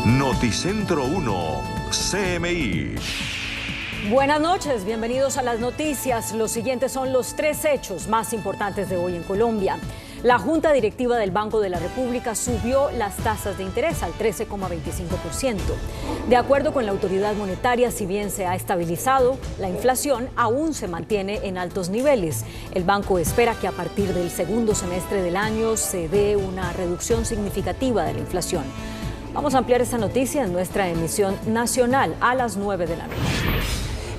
Noticentro 1, CMI. Buenas noches, bienvenidos a las noticias. Los siguientes son los 3 hechos más importantes de hoy en Colombia. La Junta Directiva del Banco de la República subió las tasas de interés al 13,25%. De acuerdo con la autoridad monetaria, si bien se ha estabilizado, la inflación aún se mantiene en altos niveles. El banco espera que a partir del segundo semestre del año se dé una reducción significativa de la inflación. Vamos a ampliar esta noticia en nuestra emisión nacional a las 9 de la noche.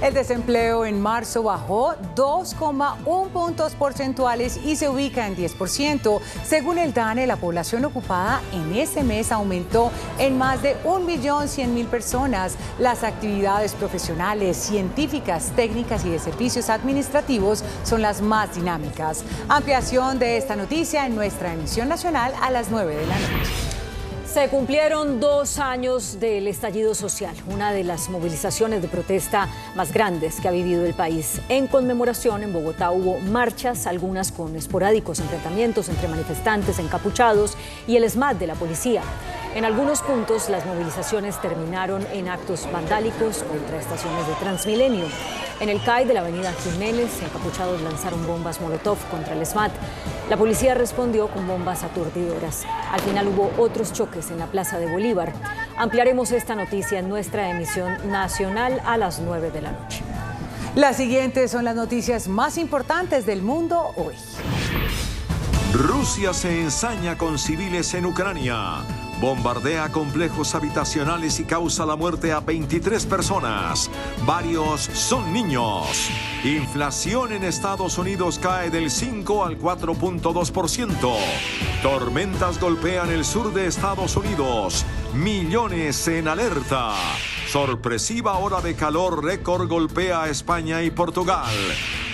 El desempleo en marzo bajó 2,1 puntos porcentuales y se ubica en 10%. Según el DANE, la población ocupada en ese mes aumentó en más de 1.100.000 personas. Las actividades profesionales, científicas, técnicas y de servicios administrativos son las más dinámicas. Ampliación de esta noticia en nuestra emisión nacional a las 9 de la noche. Se cumplieron 2 años del estallido social, una de las movilizaciones de protesta más grandes que ha vivido el país. En conmemoración, en Bogotá hubo marchas, algunas con esporádicos enfrentamientos entre manifestantes encapuchados y el SMAT de la policía. En algunos puntos, las movilizaciones terminaron en actos vandálicos contra estaciones de Transmilenio. En el CAI de la avenida Jiménez, encapuchados lanzaron bombas Molotov contra el SMAT. La policía respondió con bombas aturdidoras. Al final hubo otros choques en la Plaza de Bolívar. Ampliaremos esta noticia en nuestra emisión nacional a las 9 de la noche. Las siguientes son las noticias más importantes del mundo hoy. Rusia se ensaña con civiles en Ucrania. Bombardea complejos habitacionales y causa la muerte a 23 personas. Varios son niños. Inflación en Estados Unidos cae del 5 al 4,2%. Tormentas golpean el sur de Estados Unidos. Millones en alerta. Sorpresiva ola de calor récord golpea a España y Portugal.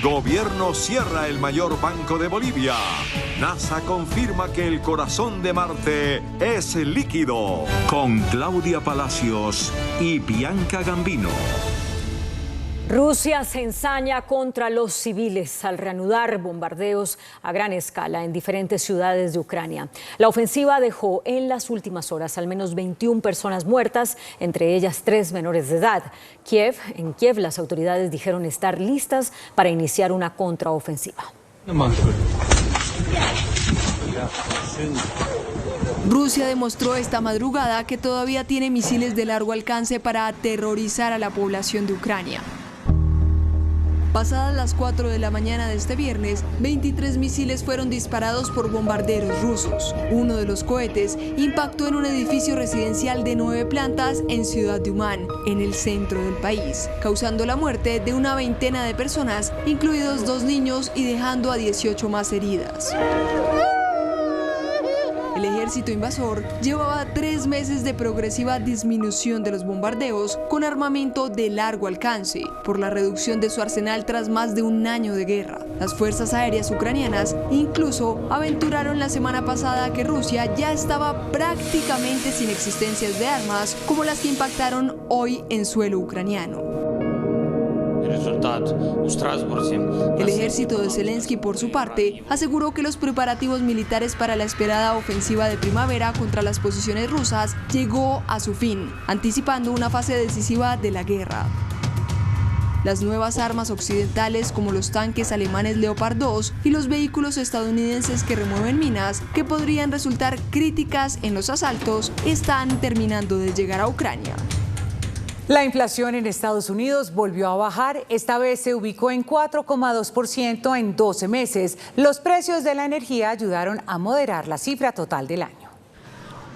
Gobierno cierra el mayor banco de Bolivia. NASA confirma que el corazón de Marte es líquido. Con Claudia Palacios y Bianca Gambino. Rusia se ensaña contra los civiles al reanudar bombardeos a gran escala en diferentes ciudades de Ucrania. La ofensiva dejó en las últimas horas al menos 21 personas muertas, entre ellas 3 menores de edad. En Kiev, las autoridades dijeron estar listas para iniciar una contraofensiva. Rusia demostró esta madrugada que todavía tiene misiles de largo alcance para aterrorizar a la población de Ucrania. Pasadas las 4 de la mañana de este viernes, 23 misiles fueron disparados por bombarderos rusos. Uno de los cohetes impactó en un edificio residencial de 9 plantas en Ciudad de Umán, en el centro del país, causando la muerte de una veintena de personas, incluidos 2 niños, y dejando a 18 más heridas. El ejército invasor llevaba 3 meses de progresiva disminución de los bombardeos con armamento de largo alcance por la reducción de su arsenal tras más de un año de guerra. Las fuerzas aéreas ucranianas incluso aventuraron la semana pasada que Rusia ya estaba prácticamente sin existencias de armas como las que impactaron hoy en suelo ucraniano. El ejército de Zelensky, por su parte, aseguró que los preparativos militares para la esperada ofensiva de primavera contra las posiciones rusas llegó a su fin, anticipando una fase decisiva de la guerra. Las nuevas armas occidentales, como los tanques alemanes Leopard 2 y los vehículos estadounidenses que remueven minas, que podrían resultar críticas en los asaltos, están terminando de llegar a Ucrania. La inflación en Estados Unidos volvió a bajar, esta vez se ubicó en 4,2% en 12 meses. Los precios de la energía ayudaron a moderar la cifra total del año.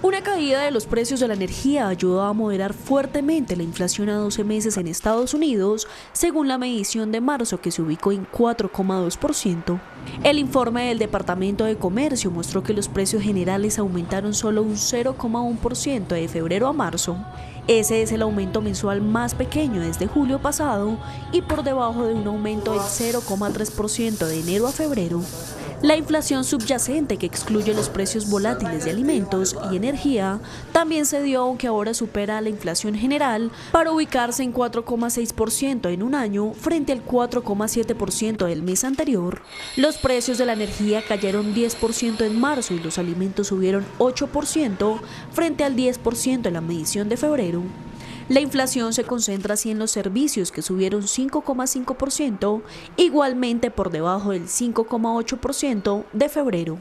Una caída de los precios de la energía ayudó a moderar fuertemente la inflación a 12 meses en Estados Unidos, según la medición de marzo, que se ubicó en 4,2%. El informe del Departamento de Comercio mostró que los precios generales aumentaron solo un 0,1% de febrero a marzo. Ese es el aumento mensual más pequeño desde julio pasado y por debajo de un aumento del 0,3% de enero a febrero. La inflación subyacente, que excluye los precios volátiles de alimentos y energía, también se dio, aunque ahora supera a la inflación general, para ubicarse en 4,6% en un año frente al 4,7% del mes anterior. Los precios de la energía cayeron 10% en marzo y los alimentos subieron 8% frente al 10% en la medición de febrero. La inflación se concentra así en los servicios, que subieron 5,5%, igualmente por debajo del 5,8% de febrero.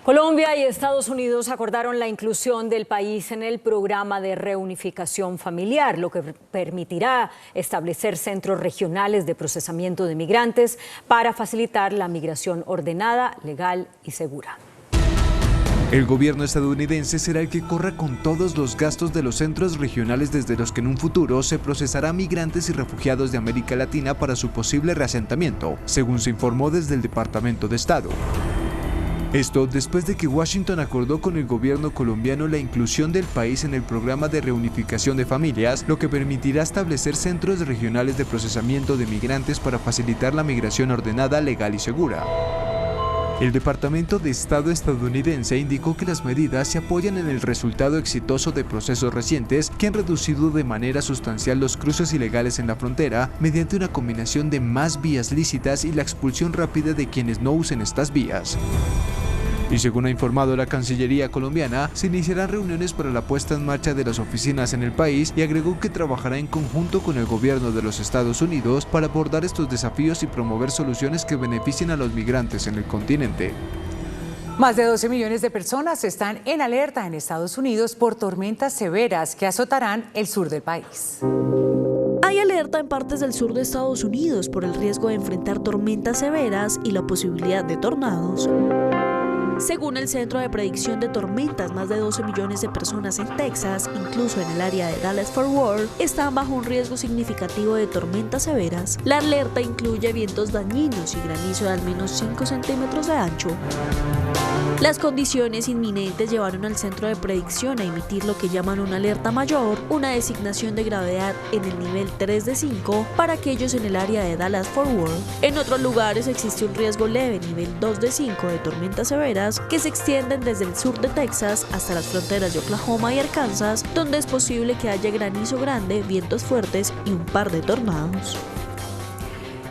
Colombia y Estados Unidos acordaron la inclusión del país en el programa de reunificación familiar, lo que permitirá establecer centros regionales de procesamiento de migrantes para facilitar la migración ordenada, legal y segura. El gobierno estadounidense será el que corra con todos los gastos de los centros regionales desde los que en un futuro se procesará migrantes y refugiados de América Latina para su posible reasentamiento, según se informó desde el Departamento de Estado. Esto después de que Washington acordó con el gobierno colombiano la inclusión del país en el programa de reunificación de familias, lo que permitirá establecer centros regionales de procesamiento de migrantes para facilitar la migración ordenada, legal y segura. El Departamento de Estado estadounidense indicó que las medidas se apoyan en el resultado exitoso de procesos recientes que han reducido de manera sustancial los cruces ilegales en la frontera mediante una combinación de más vías lícitas y la expulsión rápida de quienes no usen estas vías. Y según ha informado la Cancillería colombiana, se iniciarán reuniones para la puesta en marcha de las oficinas en el país y agregó que trabajará en conjunto con el gobierno de los Estados Unidos para abordar estos desafíos y promover soluciones que beneficien a los migrantes en el continente. Más de 12 millones de personas están en alerta en Estados Unidos por tormentas severas que azotarán el sur del país. Hay alerta en partes del sur de Estados Unidos por el riesgo de enfrentar tormentas severas y la posibilidad de tornados. Según el Centro de Predicción de Tormentas, más de 12 millones de personas en Texas, incluso en el área de Dallas-Fort Worth, están bajo un riesgo significativo de tormentas severas. La alerta incluye vientos dañinos y granizo de al menos 5 centímetros de ancho. Las condiciones inminentes llevaron al Centro de Predicción a emitir lo que llaman una alerta mayor, una designación de gravedad en el nivel 3 de 5 para aquellos en el área de Dallas-Fort Worth. En otros lugares existe un riesgo leve, nivel 2 de 5 de tormentas severas, que se extienden desde el sur de Texas hasta las fronteras de Oklahoma y Arkansas, donde es posible que haya granizo grande, vientos fuertes y un par de tornados.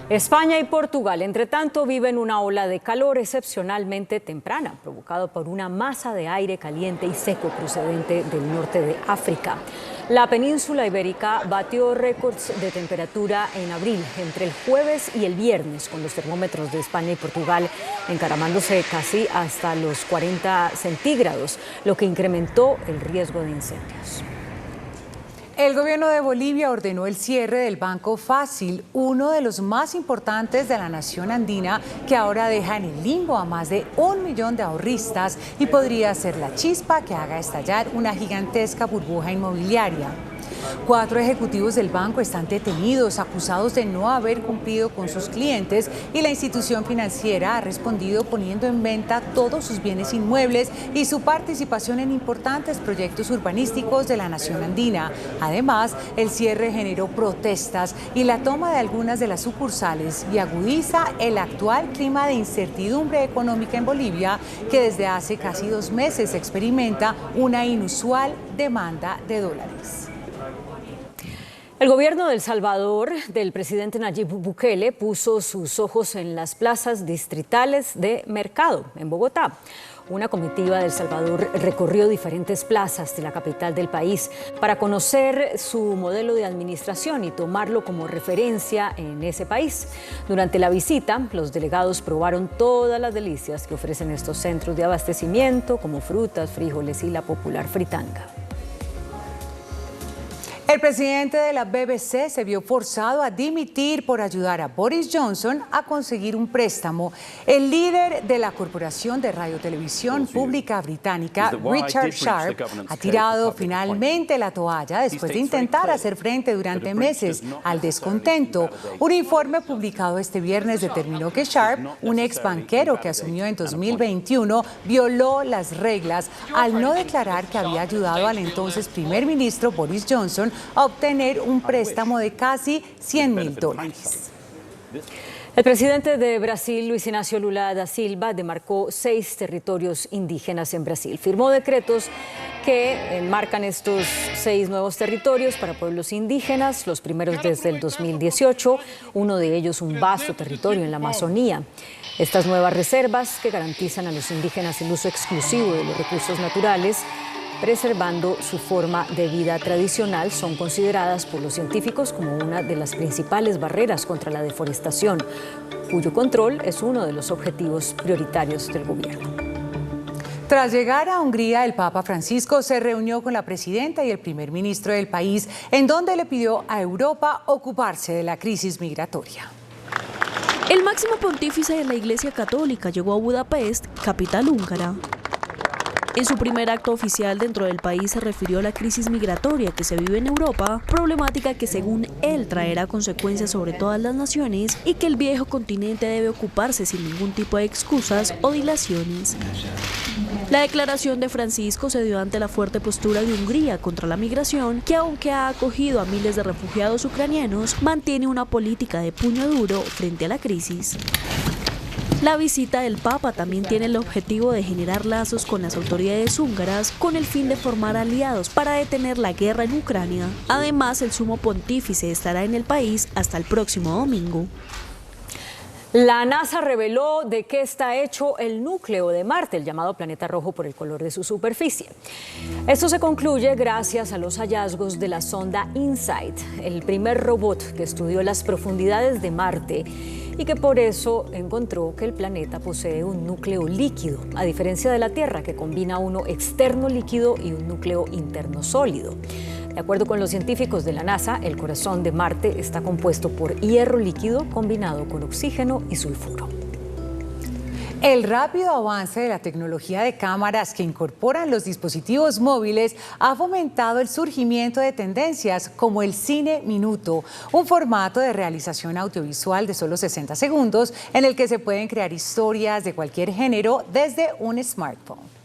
España y Portugal, entre tanto, viven una ola de calor excepcionalmente temprana, provocado por una masa de aire caliente y seco procedente del norte de África. La península ibérica batió récords de temperatura en abril, entre el jueves y el viernes, con los termómetros de España y Portugal encaramándose casi hasta los 40 centígrados, lo que incrementó el riesgo de incendios. El gobierno de Bolivia ordenó el cierre del Banco Fácil, uno de los más importantes de la nación andina, que ahora deja en el limbo a más de 1 millón de ahorristas y podría ser la chispa que haga estallar una gigantesca burbuja inmobiliaria. 4 ejecutivos del banco están detenidos, acusados de no haber cumplido con sus clientes, y la institución financiera ha respondido poniendo en venta todos sus bienes inmuebles y su participación en importantes proyectos urbanísticos de la nación andina. Además, el cierre generó protestas y la toma de algunas de las sucursales y agudiza el actual clima de incertidumbre económica en Bolivia, que desde hace casi 2 meses experimenta una inusual demanda de dólares. El gobierno de El Salvador, del presidente Nayib Bukele, puso sus ojos en las plazas distritales de Mercado, en Bogotá. Una comitiva de El Salvador recorrió diferentes plazas de la capital del país para conocer su modelo de administración y tomarlo como referencia en ese país. Durante la visita, los delegados probaron todas las delicias que ofrecen estos centros de abastecimiento, como frutas, frijoles y la popular fritanga. El presidente de la BBC se vio forzado a dimitir por ayudar a Boris Johnson a conseguir un préstamo. El líder de la Corporación de Radiotelevisión Pública Británica, Richard Sharp, ha tirado finalmente la toalla después de intentar hacer frente durante meses al descontento. Un informe publicado este viernes determinó que Sharp, un ex banquero que asumió en 2021, violó las reglas al no declarar que había ayudado al entonces primer ministro Boris Johnson a obtener un préstamo de casi $100.000. El presidente de Brasil, Luis Inácio Lula da Silva, demarcó 6 territorios indígenas en Brasil. Firmó decretos que enmarcan estos 6 nuevos territorios para pueblos indígenas, los primeros desde el 2018, uno de ellos un vasto territorio en la Amazonía. Estas nuevas reservas que garantizan a los indígenas el uso exclusivo de los recursos naturales, preservando su forma de vida tradicional, son consideradas por los científicos como una de las principales barreras contra la deforestación, cuyo control es uno de los objetivos prioritarios del gobierno. Tras llegar a Hungría, el Papa Francisco se reunió con la presidenta y el primer ministro del país, en donde le pidió a Europa ocuparse de la crisis migratoria. El máximo pontífice de la Iglesia Católica llegó a Budapest, capital húngara. En su primer acto oficial dentro del país se refirió a la crisis migratoria que se vive en Europa, problemática que según él traerá consecuencias sobre todas las naciones y que el viejo continente debe ocuparse sin ningún tipo de excusas o dilaciones. La declaración de Francisco se dio ante la fuerte postura de Hungría contra la migración, que aunque ha acogido a miles de refugiados ucranianos, mantiene una política de puño duro frente a la crisis. La visita del Papa también tiene el objetivo de generar lazos con las autoridades húngaras con el fin de formar aliados para detener la guerra en Ucrania. Además, el sumo pontífice estará en el país hasta el próximo domingo. La NASA reveló de qué está hecho el núcleo de Marte, el llamado planeta rojo por el color de su superficie. Esto se concluye gracias a los hallazgos de la sonda InSight, el primer robot que estudió las profundidades de Marte y que por eso encontró que el planeta posee un núcleo líquido, a diferencia de la Tierra, que combina uno externo líquido y un núcleo interno sólido. De acuerdo con los científicos de la NASA, el corazón de Marte está compuesto por hierro líquido combinado con oxígeno y sulfuro. El rápido avance de la tecnología de cámaras que incorporan los dispositivos móviles ha fomentado el surgimiento de tendencias como el cine minuto, un formato de realización audiovisual de solo 60 segundos en el que se pueden crear historias de cualquier género desde un smartphone.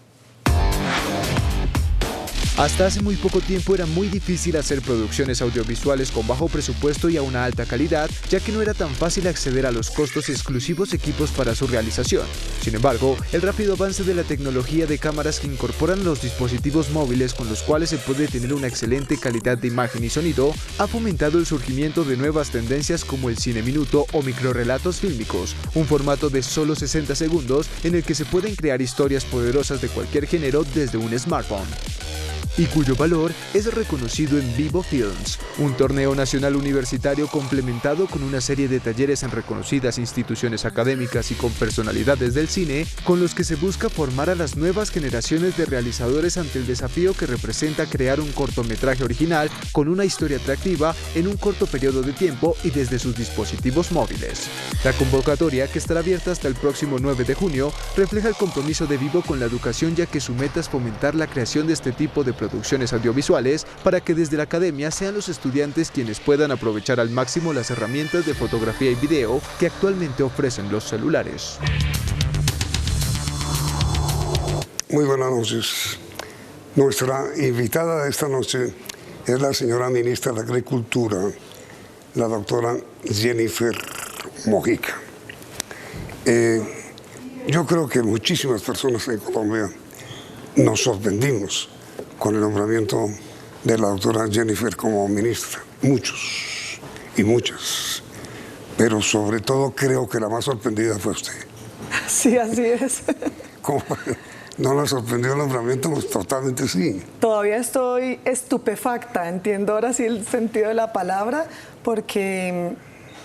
Hasta hace muy poco tiempo era muy difícil hacer producciones audiovisuales con bajo presupuesto y a una alta calidad, ya que no era tan fácil acceder a los costos y exclusivos equipos para su realización. Sin embargo, el rápido avance de la tecnología de cámaras que incorporan los dispositivos móviles con los cuales se puede tener una excelente calidad de imagen y sonido, ha fomentado el surgimiento de nuevas tendencias como el cine minuto o microrelatos fílmicos, un formato de solo 60 segundos en el que se pueden crear historias poderosas de cualquier género desde un smartphone, y cuyo valor es reconocido en Vivo Films, un torneo nacional universitario complementado con una serie de talleres en reconocidas instituciones académicas y con personalidades del cine, con los que se busca formar a las nuevas generaciones de realizadores ante el desafío que representa crear un cortometraje original con una historia atractiva en un corto periodo de tiempo y desde sus dispositivos móviles. La convocatoria, que estará abierta hasta el próximo 9 de junio, refleja el compromiso de Vivo con la educación, ya que su meta es fomentar la creación de este tipo de producciones audiovisuales para que desde la academia sean los estudiantes quienes puedan aprovechar al máximo las herramientas de fotografía y video que actualmente ofrecen los celulares. Muy buenas noches. Nuestra invitada de esta noche es la señora ministra de Agricultura, la doctora Jennifer Mojica. Yo creo que muchísimas personas en Colombia nos sorprendimos con el nombramiento de la doctora Jennifer como ministra. Muchos y muchas. Pero sobre todo creo que la más sorprendida fue usted. Sí, así es. ¿Cómo? ¿No la sorprendió el nombramiento? Pues totalmente sí. Todavía estoy estupefacta, entiendo ahora sí el sentido de la palabra, porque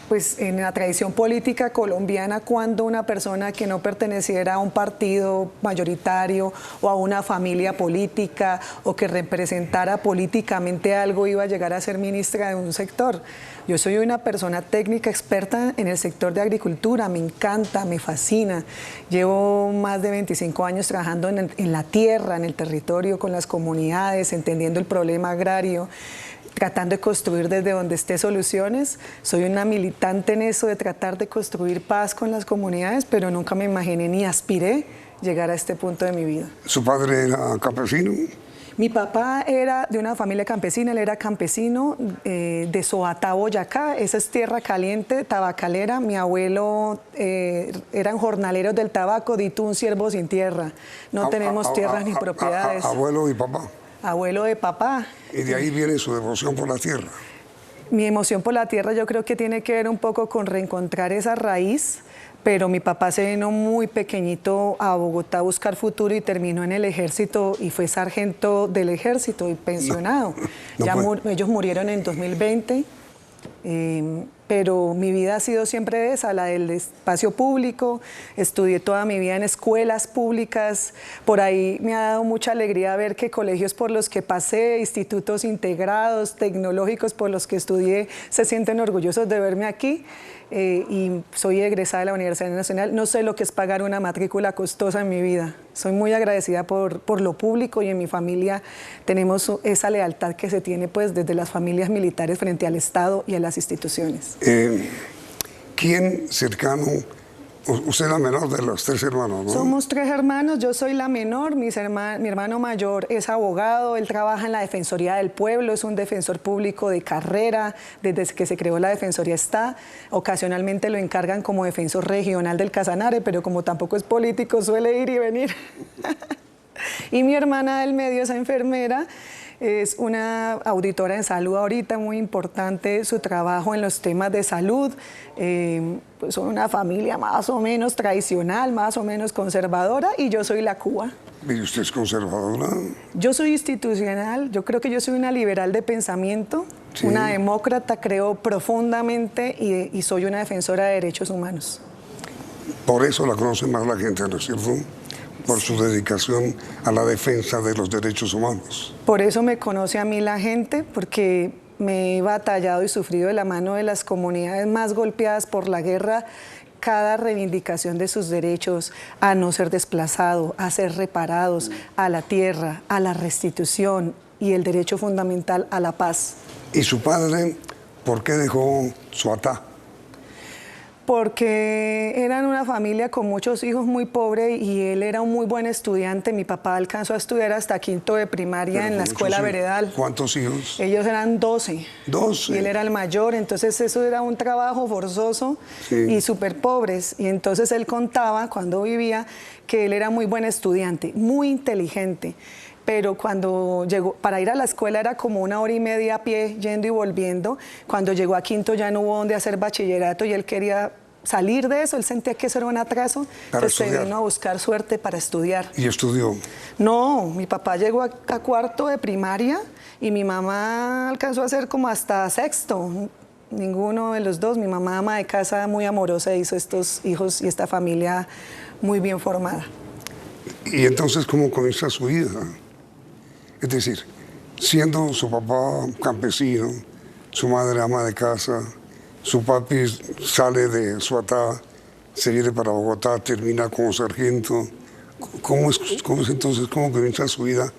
pues en la tradición política colombiana, cuando una persona que no perteneciera a un partido mayoritario o a una familia política o que representara políticamente algo iba a llegar a ser ministra de un sector. Yo soy una persona técnica experta en el sector de agricultura, me encanta, me fascina. Llevo más de 25 años trabajando en la tierra, en el territorio, con las comunidades, entendiendo el problema agrario, tratando de construir desde donde esté soluciones. Soy una militante en eso de tratar de construir paz con las comunidades, pero nunca me imaginé ni aspiré llegar a este punto de mi vida. ¿Su padre era campesino? Mi papá era de una familia campesina, él era campesino de Soatá, Boyacá, esa es tierra caliente, tabacalera. Mi abuelo eran jornaleros del tabaco, di tú un siervo sin tierra. No tenemos tierras ni propiedades. ¿Abuelo y papá? Abuelo de papá. Y de ahí viene su devoción por la tierra. Mi emoción por la tierra yo creo que tiene que ver un poco con reencontrar esa raíz, pero mi papá se vino muy pequeñito a Bogotá a buscar futuro y terminó en el ejército y fue sargento del ejército y pensionado. Ellos murieron en 2020, pero mi vida ha sido siempre esa, la del espacio público. Estudié toda mi vida en escuelas públicas. Por ahí me ha dado mucha alegría ver que colegios por los que pasé, institutos integrados, tecnológicos por los que estudié, se sienten orgullosos de verme aquí. Y soy egresada de la Universidad Nacional. No sé lo que es pagar una matrícula costosa en mi vida. Soy muy agradecida por lo público y en mi familia tenemos esa lealtad que se tiene pues desde las familias militares frente al Estado y a las instituciones. ¿Quién cercano? Usted es la menor de los 3 hermanos, ¿no? Somos 3 hermanos, yo soy la menor, mi hermano mayor es abogado, él trabaja en la Defensoría del Pueblo, es un defensor público de carrera, desde que se creó la Defensoría está, ocasionalmente lo encargan como defensor regional del Casanare, pero como tampoco es político suele ir y venir. Y mi hermana del medio, esa enfermera, es una auditora en salud ahorita, muy importante su trabajo en los temas de salud. Pues son una familia más o menos tradicional, más o menos conservadora, y yo soy la Cuba. ¿Y usted es conservadora? Yo soy institucional, yo creo que yo soy una liberal de pensamiento, sí. Una demócrata, creo profundamente y soy una defensora de derechos humanos. Por eso la conoce más la gente, ¿no es cierto? Por su dedicación a la defensa de los derechos humanos. Por eso me conoce a mí la gente, porque me he batallado y sufrido de la mano de las comunidades más golpeadas por la guerra, cada reivindicación de sus derechos a no ser desplazado, a ser reparados, a la tierra, a la restitución y el derecho fundamental a la paz. ¿Y su padre por qué dejó Soatá? Porque eran una familia con muchos hijos, muy pobre, y él era un muy buen estudiante. Mi papá alcanzó a estudiar hasta quinto de primaria en la escuela Veredal. ¿Cuántos hijos? Ellos eran 12. 12. Y él era el mayor, entonces eso era un trabajo forzoso, sí. Y súper pobres. Y entonces él contaba, cuando vivía, que él era muy buen estudiante, muy inteligente. Pero cuando llegó, para ir a la escuela era como 1 hora y media a pie, yendo y volviendo. Cuando llegó a quinto ya no hubo donde hacer bachillerato y él quería salir de eso, él sentía que eso era un atraso, entonces se vino a buscar suerte para estudiar. ¿Y estudió? No, mi papá llegó a cuarto de primaria y mi mamá alcanzó a hacer como hasta sexto. Ninguno de los dos. Mi mamá, ama de casa, muy amorosa, hizo estos hijos y esta familia muy bien formada. ¿Y entonces cómo comienza su vida? Es decir, siendo su papá campesino, su madre ama de casa, su papi sale de Soatá, se viene para Bogotá, termina como sargento. ¿Cómo es entonces, cómo comienza su vida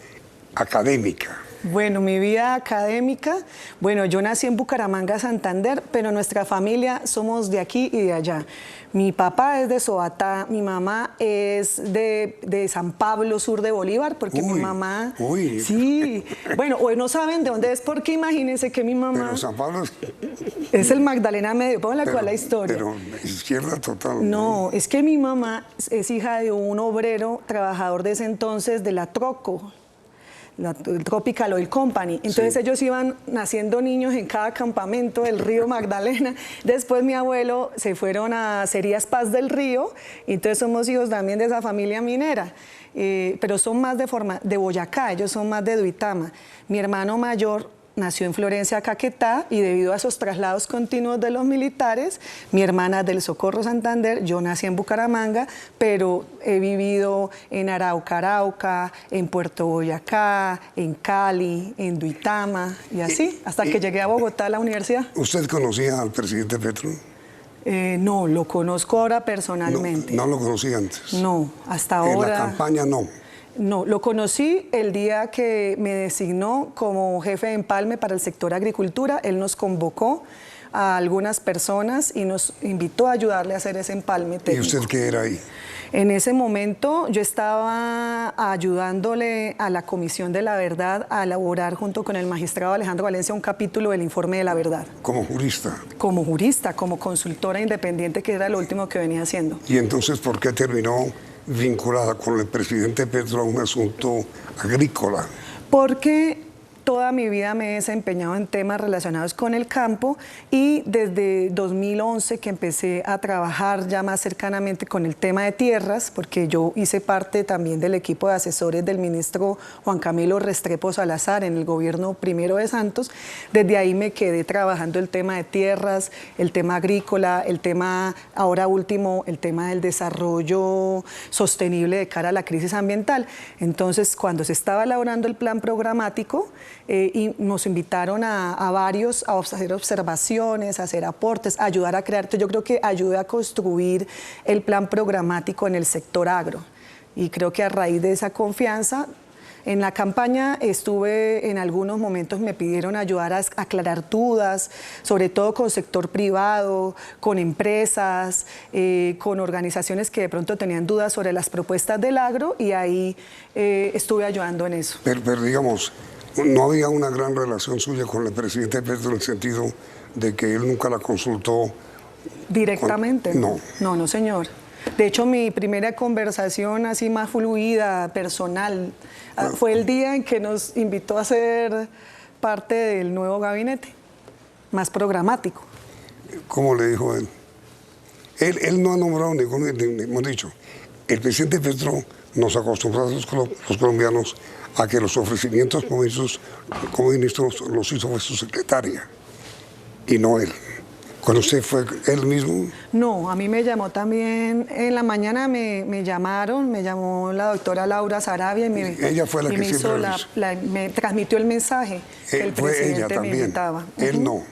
académica? Bueno, mi vida académica, bueno, yo nací en Bucaramanga, Santander, pero nuestra familia somos de aquí y de allá. Mi papá es de Soatá, mi mamá es de San Pablo, sur de Bolívar, porque mi mamá... Uy. Sí, bueno, hoy no saben de dónde es, porque imagínense que mi mamá... Pero San Pablo es el Magdalena Medio, pónganle cuál la historia. Pero izquierda total. No, es que mi mamá es hija de un obrero, trabajador de ese entonces de la Troco, la Tropical Oil Company. Entonces sí. Ellos iban naciendo niños en cada campamento del río Magdalena. Después mi abuelo se fueron a Cerías Paz del Río, y entonces somos hijos también de esa familia minera. Pero son más de Boyacá, ellos son más de Duitama. Mi hermano mayor nació en Florencia, Caquetá, y debido a esos traslados continuos de los militares, mi hermana del Socorro, Santander, yo nací en Bucaramanga, pero he vivido en Arauca, en Puerto Boyacá, en Cali, en Duitama, y así, hasta que llegué a Bogotá a la universidad. ¿Usted conocía al presidente Petro? No, lo conozco ahora personalmente. ¿No lo conocía antes? No, hasta ahora. ¿En la campaña no? No, lo conocí el día que me designó como jefe de empalme para el sector agricultura. Él nos convocó a algunas personas y nos invitó a ayudarle a hacer ese empalme técnico. ¿Y usted qué era ahí? En ese momento yo estaba ayudándole a la Comisión de la Verdad a elaborar junto con el magistrado Alejandro Valencia un capítulo del informe de la verdad. ¿Como jurista? Como jurista, como consultora independiente, que era lo último que venía haciendo. ¿Y entonces por qué terminó vinculada con el presidente Petro a un asunto agrícola? Porque toda mi vida me he desempeñado en temas relacionados con el campo y desde 2011 que empecé a trabajar ya más cercanamente con el tema de tierras, porque yo hice parte también del equipo de asesores del ministro Juan Camilo Restrepo Salazar en el gobierno primero de Santos. Desde ahí me quedé trabajando el tema de tierras, el tema agrícola, el tema, ahora último, el tema del desarrollo sostenible de cara a la crisis ambiental. Entonces, cuando se estaba elaborando el plan programático, y nos invitaron a varios a hacer observaciones, a hacer aportes, a ayudar a crear. Entonces yo creo que ayuda a construir el plan programático en el sector agro. Y creo que a raíz de esa confianza, en la campaña estuve, en algunos momentos me pidieron ayudar a aclarar dudas, sobre todo con sector privado, con empresas, con organizaciones que de pronto tenían dudas sobre las propuestas del agro, y ahí estuve ayudando en eso. Pero digamos, ¿no había una gran relación suya con el presidente Petro en el sentido de que él nunca la consultó? ¿Directamente? No. No, señor. De hecho, mi primera conversación así más fluida, personal, fue el día en que nos invitó a ser parte del nuevo gabinete, más programático. ¿Cómo le dijo él? Él no ha nombrado ningún, hemos dicho, el presidente Petro nos acostumbró a los colombianos a que los ofrecimientos como ministros los hizo fue su secretaria y no él. ¿Cuando usted fue él mismo? No, a mí me llamó también, en la mañana me llamaron, me llamó la doctora Laura Sarabia y ella fue la que siempre me transmitió el mensaje que el presidente me invitaba. Él no.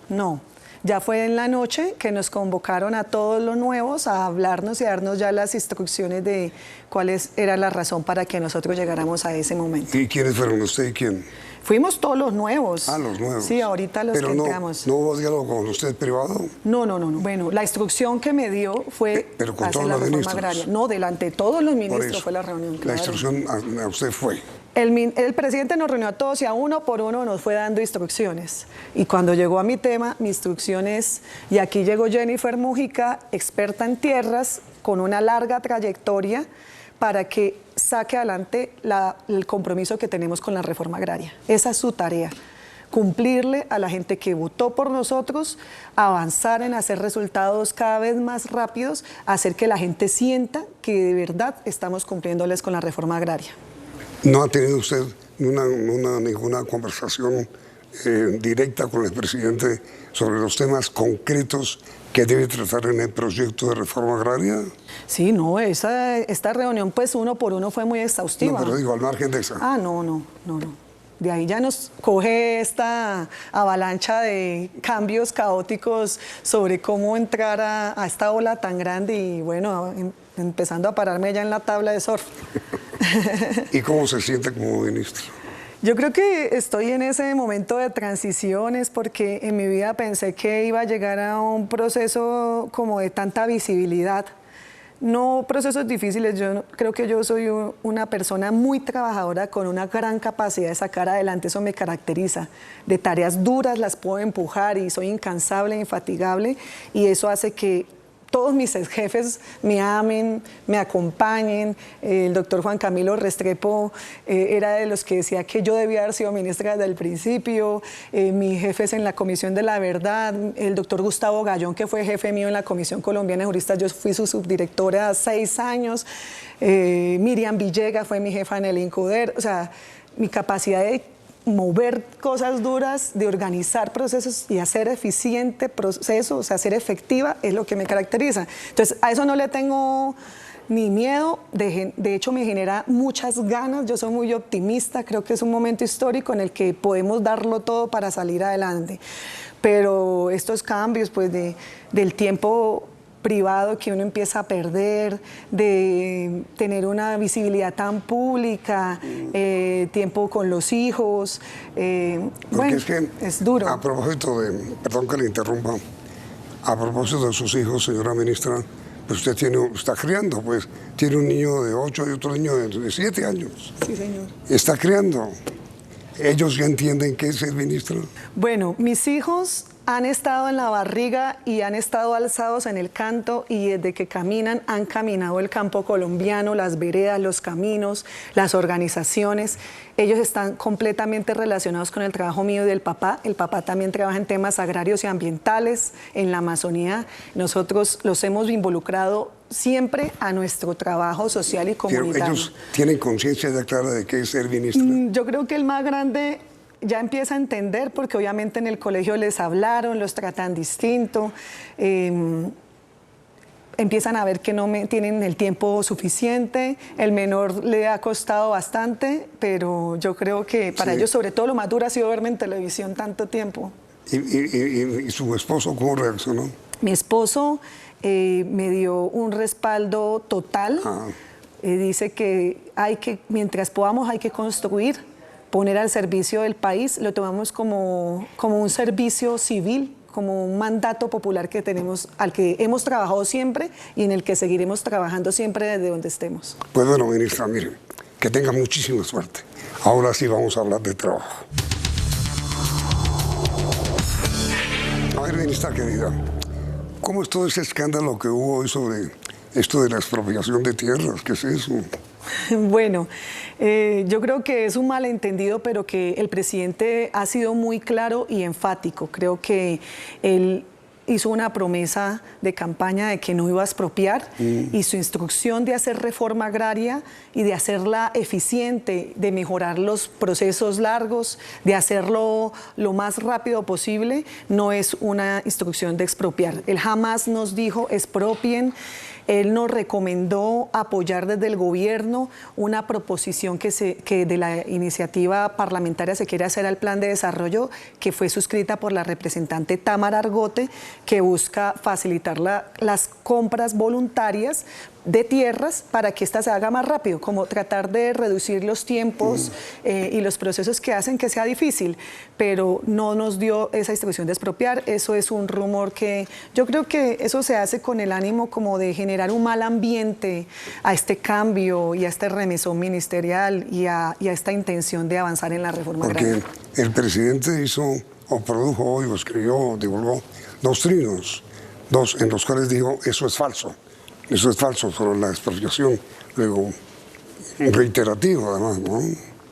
No. Ya fue en la noche que nos convocaron a todos los nuevos a hablarnos y a darnos ya las instrucciones de cuál era la razón para que nosotros llegáramos a ese momento. ¿Y quiénes fueron usted y quién? Fuimos todos los nuevos. Ah, los nuevos. Sí, ahorita los que entramos. ¿Pero no hubo diálogo con usted privado? No. Bueno, la instrucción que me dio fue pero con hacer todos la los reforma ministros. agraria. No, delante de todos los ministros fue la reunión. La Claro. instrucción a usted fue. El presidente nos reunió a todos y a uno por uno nos fue dando instrucciones. Y cuando llegó a mi tema, mi instrucción es, y aquí llegó Jennifer Mujica, experta en tierras, con una larga trayectoria, para que saque adelante el compromiso que tenemos con la reforma agraria. Esa es su tarea, cumplirle a la gente que votó por nosotros, avanzar en hacer resultados cada vez más rápidos, hacer que la gente sienta que de verdad estamos cumpliéndoles con la reforma agraria. ¿No ha tenido usted ninguna conversación directa con el presidente sobre los temas concretos que debe tratar en el proyecto de reforma agraria? Sí, no, esta reunión pues uno por uno fue muy exhaustiva. No, pero digo, al margen de esa. Ah, no. De ahí ya nos coge esta avalancha de cambios caóticos sobre cómo entrar a esta ola tan grande y bueno, empezando a pararme ya en la tabla de surf. ¿Y cómo se siente como ministro? Yo creo que estoy en ese momento de transiciones porque en mi vida pensé que iba a llegar a un proceso como de tanta visibilidad. No procesos difíciles, yo creo que yo soy una persona muy trabajadora con una gran capacidad de sacar adelante, eso me caracteriza. De tareas duras las puedo empujar y soy incansable, infatigable y eso hace que todos mis jefes me amen, me acompañen. El doctor Juan Camilo Restrepo era de los que decía que yo debía haber sido ministra desde el principio. Mis jefes en la Comisión de la Verdad, el doctor Gustavo Gallón, que fue jefe mío en la Comisión Colombiana de Juristas, yo fui su subdirectora 6 años. Miriam Villegas fue mi jefa en el INCUDER. O sea, mi capacidad de mover cosas duras, de organizar procesos y hacer eficiente proceso, o sea, ser efectiva, es lo que me caracteriza. Entonces, a eso no le tengo ni miedo, de hecho me genera muchas ganas, yo soy muy optimista, creo que es un momento histórico en el que podemos darlo todo para salir adelante. Pero estos cambios, pues, del tiempo privado que uno empieza a perder, de tener una visibilidad tan pública, de tiempo con los hijos. Bueno, es duro. A propósito de, perdón que le interrumpa, a propósito de sus hijos, señora ministra, pues usted está criando, pues tiene un niño de 8 y otro niño de 7 años. Sí, señor. Está criando. ¿Ellos ya entienden qué es ser ministra? Bueno, mis hijos han estado en la barriga y han estado alzados en el canto, y desde que caminan han caminado el campo colombiano, las veredas, los caminos, las organizaciones. Ellos están completamente relacionados con el trabajo mío y del papá. El papá también trabaja en temas agrarios y ambientales en la Amazonía. Nosotros los hemos involucrado siempre a nuestro trabajo social y comunitario. Pero ellos tienen conciencia ya clara de qué es ser ministra. Yo creo que el más grande ya empieza a entender, porque obviamente en el colegio les hablaron, los tratan distinto, empiezan a ver que no tienen el tiempo suficiente. El menor le ha costado bastante, pero yo creo que para ellos sobre todo lo más duro ha sido verme en televisión tanto tiempo. ¿Y su esposo cómo reaccionó? Mi esposo me dio un respaldo total. Dice que mientras podamos hay que construir, poner al servicio del país. Lo tomamos como un servicio civil, como un mandato popular que tenemos, al que hemos trabajado siempre y en el que seguiremos trabajando siempre desde donde estemos. Pues bueno, ministra, mire, que tenga muchísima suerte. Ahora sí vamos a hablar de trabajo. A ver, ministra querida, ¿cómo es todo ese escándalo que hubo hoy sobre esto de la expropiación de tierras? ¿Qué es eso? Bueno, yo creo que es un malentendido, pero que el presidente ha sido muy claro y enfático. Creo que él hizo una promesa de campaña de que no iba a expropiar, y su instrucción de hacer reforma agraria y de hacerla eficiente, de mejorar los procesos largos, de hacerlo lo más rápido posible, no es una instrucción de expropiar. Él jamás nos dijo expropien. Él nos recomendó apoyar desde el gobierno una proposición que de la iniciativa parlamentaria se quiere hacer al plan de desarrollo, que fue suscrita por la representante Tamara Argote, que busca facilitar las compras voluntarias de tierras para que ésta se haga más rápido, como tratar de reducir los tiempos y los procesos que hacen que sea difícil, pero no nos dio esa instrucción de expropiar. Eso es un rumor que yo creo que eso se hace con el ánimo como de generar un mal ambiente a este cambio y a este remesón ministerial y a esta intención de avanzar en la reforma agraria. Porque el presidente produjo hoy, o escribió, divulgó dos trinos, en los cuales dijo, eso es falso sobre la expropiación, luego reiterativo además, ¿no?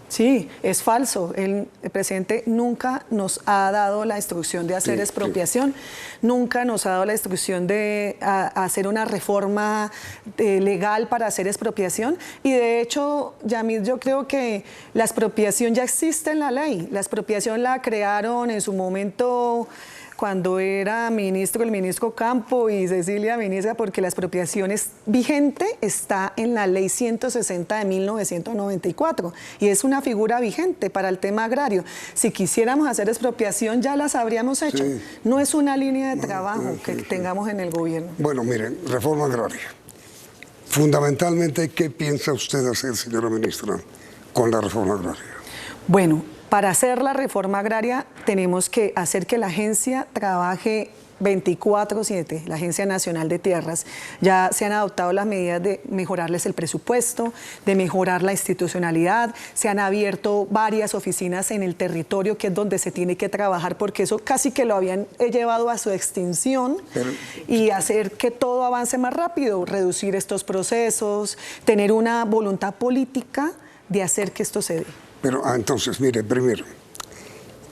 Sí, es falso. El presidente nunca nos ha dado la instrucción de hacer expropiación, nunca nos ha dado la instrucción de hacer una reforma legal para hacer expropiación, y de hecho, Yamil, yo creo que la expropiación ya existe en la ley. La expropiación la crearon en su momento cuando era el ministro Campo y Cecilia ministra, porque la expropiación vigente está en la ley 160 de 1994 y es una figura vigente para el tema agrario. Si quisiéramos hacer expropiación ya las habríamos hecho. Sí. No es una línea de trabajo que tengamos en el gobierno. Bueno, miren, reforma agraria. Fundamentalmente, ¿qué piensa usted hacer, señora ministra, con la reforma agraria? Bueno, para hacer la reforma agraria tenemos que hacer que la agencia trabaje 24/7, la Agencia Nacional de Tierras. Ya se han adoptado las medidas de mejorarles el presupuesto, de mejorar la institucionalidad, se han abierto varias oficinas en el territorio, que es donde se tiene que trabajar, porque eso casi que lo habían llevado a su extinción, y hacer que todo avance más rápido, reducir estos procesos, tener una voluntad política de hacer que esto se dé. Pero entonces, mire, primero,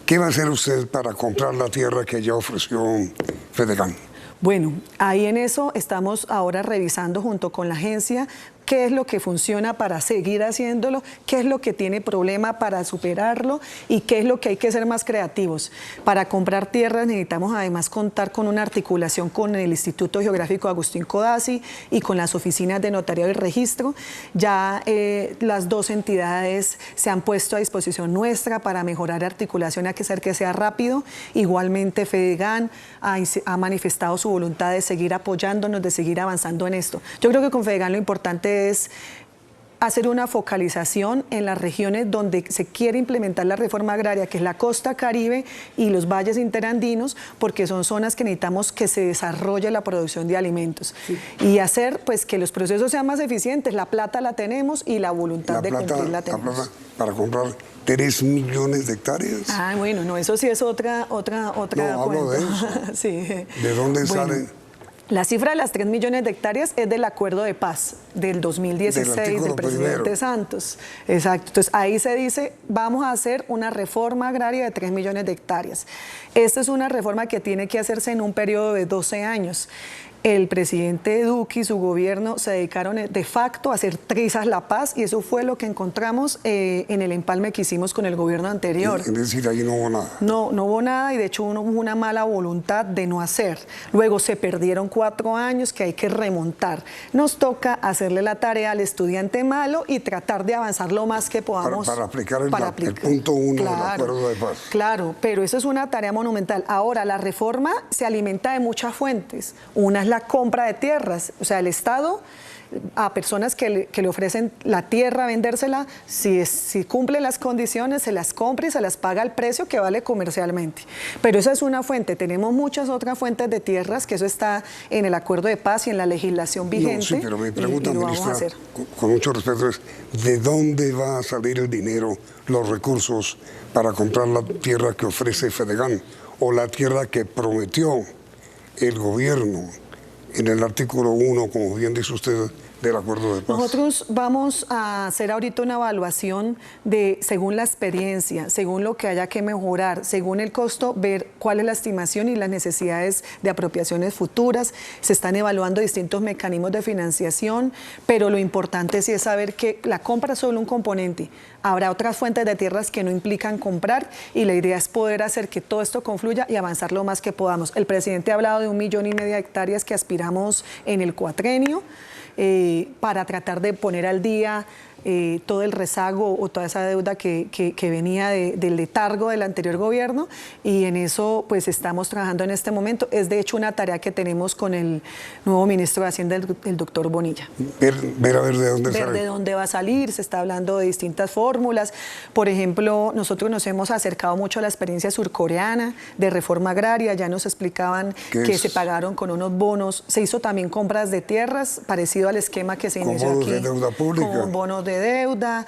¿qué va a hacer usted para comprar la tierra que ya ofreció Fedegan? Bueno, ahí en eso estamos ahora revisando junto con la agencia qué es lo que funciona para seguir haciéndolo, qué es lo que tiene problema para superarlo y qué es lo que hay que ser más creativos. Para comprar tierras necesitamos además contar con una articulación con el Instituto Geográfico Agustín Codazzi y con las oficinas de notariado y registro. Ya las dos entidades se han puesto a disposición nuestra para mejorar articulación, hay que hacer que sea rápido. Igualmente Fedegan ha manifestado su voluntad de seguir apoyándonos, de seguir avanzando en esto. Yo creo que con Fedegan lo importante es hacer una focalización en las regiones donde se quiere implementar la reforma agraria, que es la costa caribe y los valles interandinos, porque son zonas que necesitamos que se desarrolle la producción de alimentos. Sí. Y hacer pues que los procesos sean más eficientes. La plata la tenemos y la voluntad de cumplir la tenemos. La plata para comprar 3 millones de hectáreas. Ah, bueno, no, eso sí es otra no, hablo de eso. Sí. ¿De dónde sale? La cifra de las 3 millones de hectáreas es del Acuerdo de Paz del 2016 del presidente Santos. Exacto. Entonces ahí se dice, vamos a hacer una reforma agraria de 3 millones de hectáreas. Esta es una reforma que tiene que hacerse en un periodo de 12 años. El presidente Duque y su gobierno se dedicaron de facto a hacer trizas la paz y eso fue lo que encontramos en el empalme que hicimos con el gobierno anterior. Es decir, ahí no hubo nada. No hubo nada y de hecho hubo una mala voluntad de no hacer. Luego se perdieron 4 años que hay que remontar. Nos toca hacerle la tarea al estudiante malo y tratar de avanzar lo más que podamos. Para aplicar el punto 1 del Acuerdo de Paz. Claro, pero eso es una tarea monumental. Ahora, la reforma se alimenta de muchas fuentes. Una es la compra de tierras, o sea, el Estado a personas que le ofrecen la tierra, vendérsela, si cumplen las condiciones, se las compra y se las paga al precio que vale comercialmente. Pero esa es una fuente. Tenemos muchas otras fuentes de tierras, que eso está en el Acuerdo de Paz y en la legislación vigente. No, sí, pero mi pregunta, ministra, con mucho respeto, es ¿de dónde va a salir el dinero, los recursos para comprar la tierra que ofrece Fedegan o la tierra que prometió el gobierno en el artículo 1, como bien dice usted, del Acuerdo de Paz? Nosotros vamos a hacer ahorita una evaluación de, según la experiencia, según lo que haya que mejorar, según el costo, ver cuál es la estimación y las necesidades de apropiaciones futuras. Se están evaluando distintos mecanismos de financiación, pero lo importante sí es saber que la compra es solo un componente. Habrá otras fuentes de tierras que no implican comprar y la idea es poder hacer que todo esto confluya y avanzar lo más que podamos. El presidente ha hablado de 1,5 millones de hectáreas que aspiramos en el cuatrenio. Para tratar de poner al día todo el rezago o toda esa deuda que venía del letargo del anterior gobierno, y en eso pues estamos trabajando en este momento. Es de hecho una tarea que tenemos con el nuevo ministro de Hacienda, el doctor Bonilla. Ver a ver de dónde sale. Ver de dónde va a salir, se está hablando de distintas fórmulas. Por ejemplo, nosotros nos hemos acercado mucho a la experiencia surcoreana de reforma agraria, ya nos explicaban que se pagaron con unos bonos, se hizo también compras de tierras, parecido al esquema que se inició aquí. Con bonos de deuda pública. Con bonos de deuda.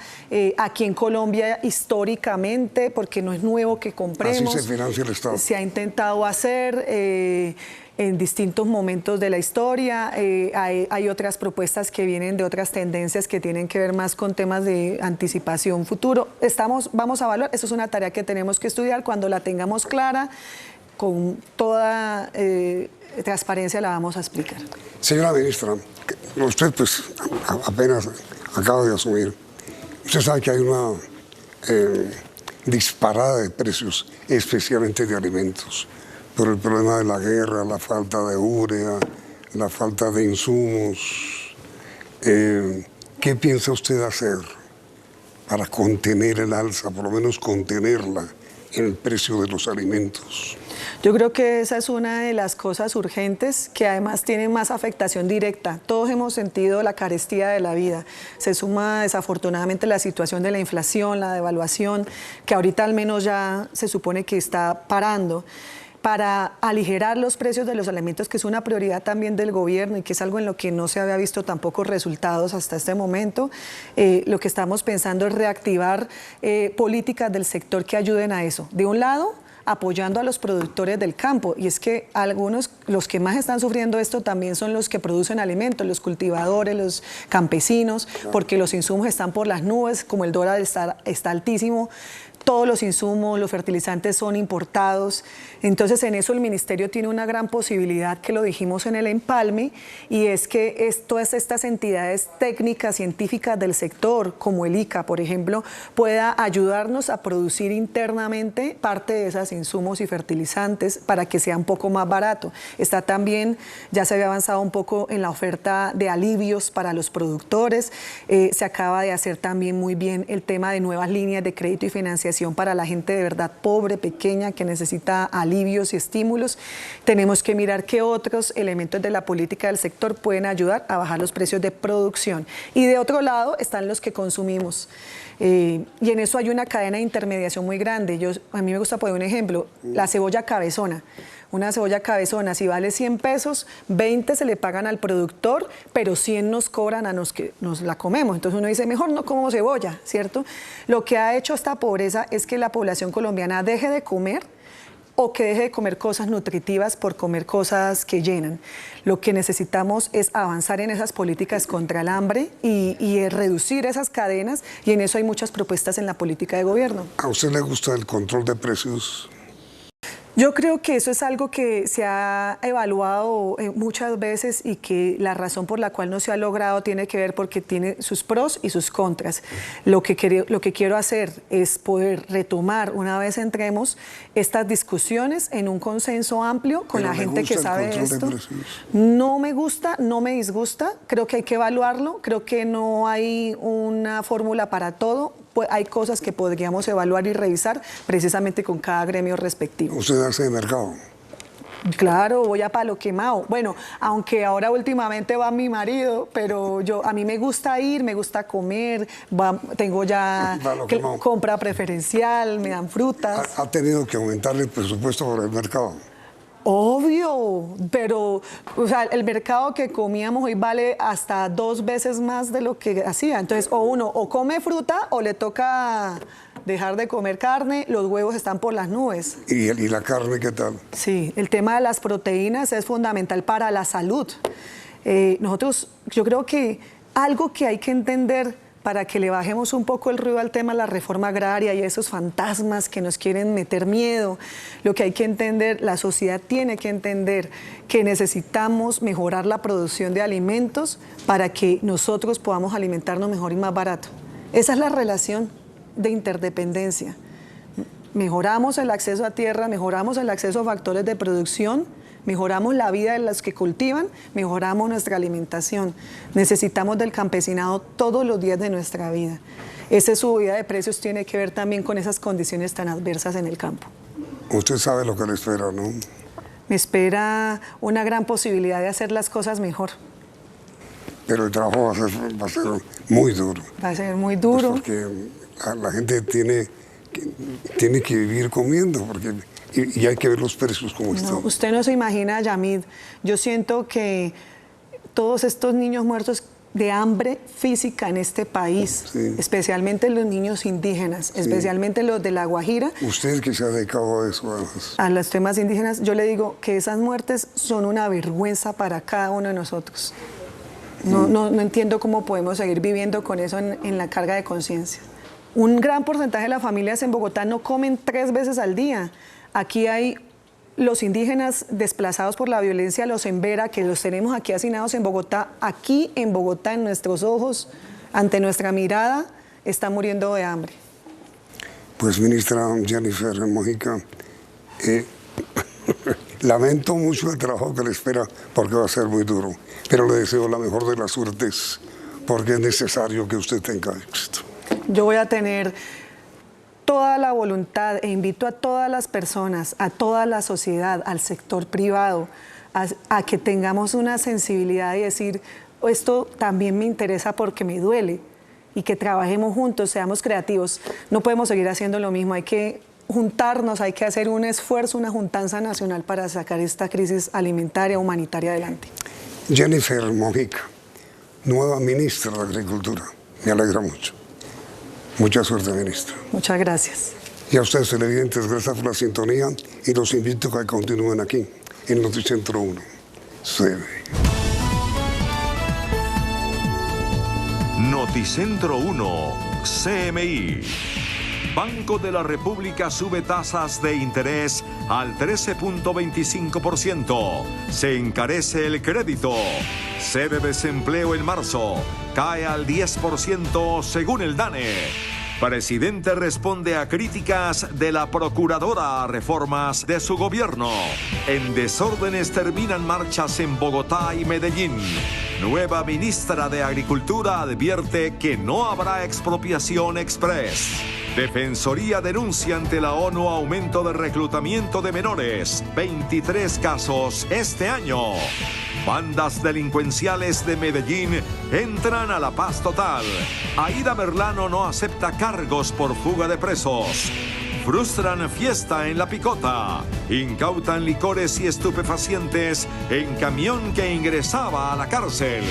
Aquí en Colombia, históricamente, porque no es nuevo que compremos. Así se financia el Estado. Se ha intentado hacer en distintos momentos de la historia. Hay otras propuestas que vienen de otras tendencias que tienen que ver más con temas de anticipación futuro. Vamos a evaluar, eso es una tarea que tenemos que estudiar. Cuando la tengamos clara, con toda transparencia la vamos a explicar. Señora ministra, usted pues apenas acaba de asumir. Usted sabe que hay una disparada de precios, especialmente de alimentos, por el problema de la guerra, la falta de urea, la falta de insumos. ¿Qué piensa usted hacer para contener el alza, por lo menos contenerla en el precio de los alimentos? Yo creo que esa es una de las cosas urgentes que además tienen más afectación directa. Todos hemos sentido la carestía de la vida. Se suma desafortunadamente la situación de la inflación, la devaluación, que ahorita al menos ya se supone que está parando. Para aligerar los precios de los alimentos, que es una prioridad también del gobierno y que es algo en lo que no se había visto tampoco resultados hasta este momento, lo que estamos pensando es reactivar políticas del sector que ayuden a eso. De un lado, apoyando a los productores del campo, y es que algunos, los que más están sufriendo esto también son los que producen alimentos, los cultivadores, los campesinos, porque los insumos están por las nubes, como el dólar está altísimo. Todos los insumos, los fertilizantes son importados. Entonces, en eso el Ministerio tiene una gran posibilidad, que lo dijimos en el empalme, y es que todas estas entidades técnicas, científicas del sector, como el ICA, por ejemplo, pueda ayudarnos a producir internamente parte de esos insumos y fertilizantes para que sea un poco más barato. Está también, ya se había avanzado un poco en la oferta de alivios para los productores. Se acaba de hacer también muy bien el tema de nuevas líneas de crédito y financiación presión para la gente de verdad pobre, pequeña, que necesita alivios y estímulos. Tenemos que mirar qué otros elementos de la política del sector pueden ayudar a bajar los precios de producción. Y de otro lado están los que consumimos. Y en eso hay una cadena de intermediación muy grande. A mí me gusta poner un ejemplo, la cebolla cabezona. Una cebolla cabezona, si vale 100 pesos, 20 se le pagan al productor, pero 100 nos cobran a los que nos la comemos. Entonces uno dice, mejor no como cebolla, ¿cierto? Lo que ha hecho esta pobreza es que la población colombiana deje de comer o que deje de comer cosas nutritivas por comer cosas que llenan. Lo que necesitamos es avanzar en esas políticas contra el hambre y reducir esas cadenas, y en eso hay muchas propuestas en la política de gobierno. ¿A usted le gusta el control de precios? Yo creo que eso es algo que se ha evaluado muchas veces y que la razón por la cual no se ha logrado tiene que ver porque tiene sus pros y sus contras. Lo que quiero hacer es poder retomar, una vez entremos, estas discusiones en un consenso amplio con la gente que sabe de esto. No me gusta, no me disgusta, creo que hay que evaluarlo, creo que no hay una fórmula para todo. Pues hay cosas que podríamos evaluar y revisar precisamente con cada gremio respectivo. ¿Usted hace de mercado? Claro, voy a palo quemado. Bueno, aunque ahora últimamente va mi marido, pero a mí me gusta ir, me gusta comer, tengo ya compra preferencial, me dan frutas. ¿Ha tenido que aumentarle el presupuesto por el mercado? Obvio, pero o sea, el mercado que comíamos hoy vale hasta 2 veces más de lo que hacía. Entonces, o come fruta o le toca dejar de comer carne, los huevos están por las nubes. ¿Y la carne qué tal? Sí, el tema de las proteínas es fundamental para la salud. Yo creo que algo que hay que entender para que le bajemos un poco el ruido al tema de la reforma agraria y esos fantasmas que nos quieren meter miedo, lo que hay que entender, la sociedad tiene que entender que necesitamos mejorar la producción de alimentos para que nosotros podamos alimentarnos mejor y más barato. Esa es la relación de interdependencia. Mejoramos el acceso a tierra, mejoramos el acceso a factores de producción, mejoramos la vida de los que cultivan, mejoramos nuestra alimentación. Necesitamos del campesinado todos los días de nuestra vida. Esa subida de precios tiene que ver también con esas condiciones tan adversas en el campo. Usted sabe lo que le espera, ¿no? Me espera una gran posibilidad de hacer las cosas mejor. Pero el trabajo va a ser muy duro. Va a ser muy duro. Pues porque la gente tiene que vivir comiendo, y hay que ver los precios como están. Usted no se imagina, Yamid, yo siento que todos estos niños muertos de hambre física en este país, sí, especialmente los niños indígenas, sí, especialmente los de La Guajira. Usted que se ha dedicado a eso, además. A los temas indígenas, yo le digo que esas muertes son una vergüenza para cada uno de nosotros. No entiendo cómo podemos seguir viviendo con eso en la carga de conciencia. Un gran porcentaje de las familias en Bogotá no comen 3 veces al día. Aquí hay los indígenas desplazados por la violencia, los Embera, que los tenemos aquí hacinados en Bogotá. Aquí en Bogotá, en nuestros ojos, ante nuestra mirada, están muriendo de hambre. Pues, ministra Jennifer Mojica, lamento mucho el trabajo que le espera porque va a ser muy duro, pero le deseo la mejor de las suertes porque es necesario que usted tenga éxito. Yo voy a tener toda la voluntad e invito a todas las personas, a toda la sociedad, al sector privado, a que tengamos una sensibilidad y decir, esto también me interesa porque me duele, y que trabajemos juntos, seamos creativos. No podemos seguir haciendo lo mismo, hay que juntarnos, hay que hacer un esfuerzo, una juntanza nacional para sacar esta crisis alimentaria, humanitaria adelante. Jennifer Mojica, nueva ministra de Agricultura, me alegra mucho. Mucha suerte, ministra. Muchas gracias. Y a ustedes, televidentes, gracias por la sintonía y los invito a que continúen aquí, en Noticentro 1. Noticentro 1, CMI. Banco de la República sube tasas de interés al 13.25%. Se encarece el crédito. Cede desempleo en marzo. Cae al 10% según el DANE. Presidente responde a críticas de la procuradora a reformas de su gobierno. En desórdenes terminan marchas en Bogotá y Medellín. Nueva ministra de Agricultura advierte que no habrá expropiación express. Defensoría denuncia ante la ONU aumento de reclutamiento de menores. 23 casos este año. Bandas delincuenciales de Medellín entran a la paz total. Aida Merlano no acepta cargos por fuga de presos. Frustran fiesta en La Picota. Incautan licores y estupefacientes en camión que ingresaba a la cárcel.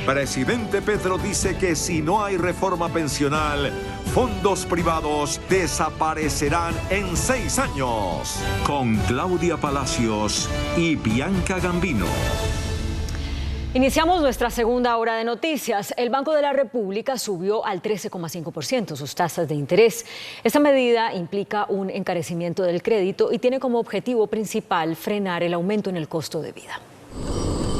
Presidente Petro dice que si no hay reforma pensional, fondos privados desaparecerán en 6 años. Con Claudia Palacios y Bianca Gambino. Iniciamos nuestra segunda hora de noticias. El Banco de la República subió al 13,5% sus tasas de interés. Esta medida implica un encarecimiento del crédito y tiene como objetivo principal frenar el aumento en el costo de vida.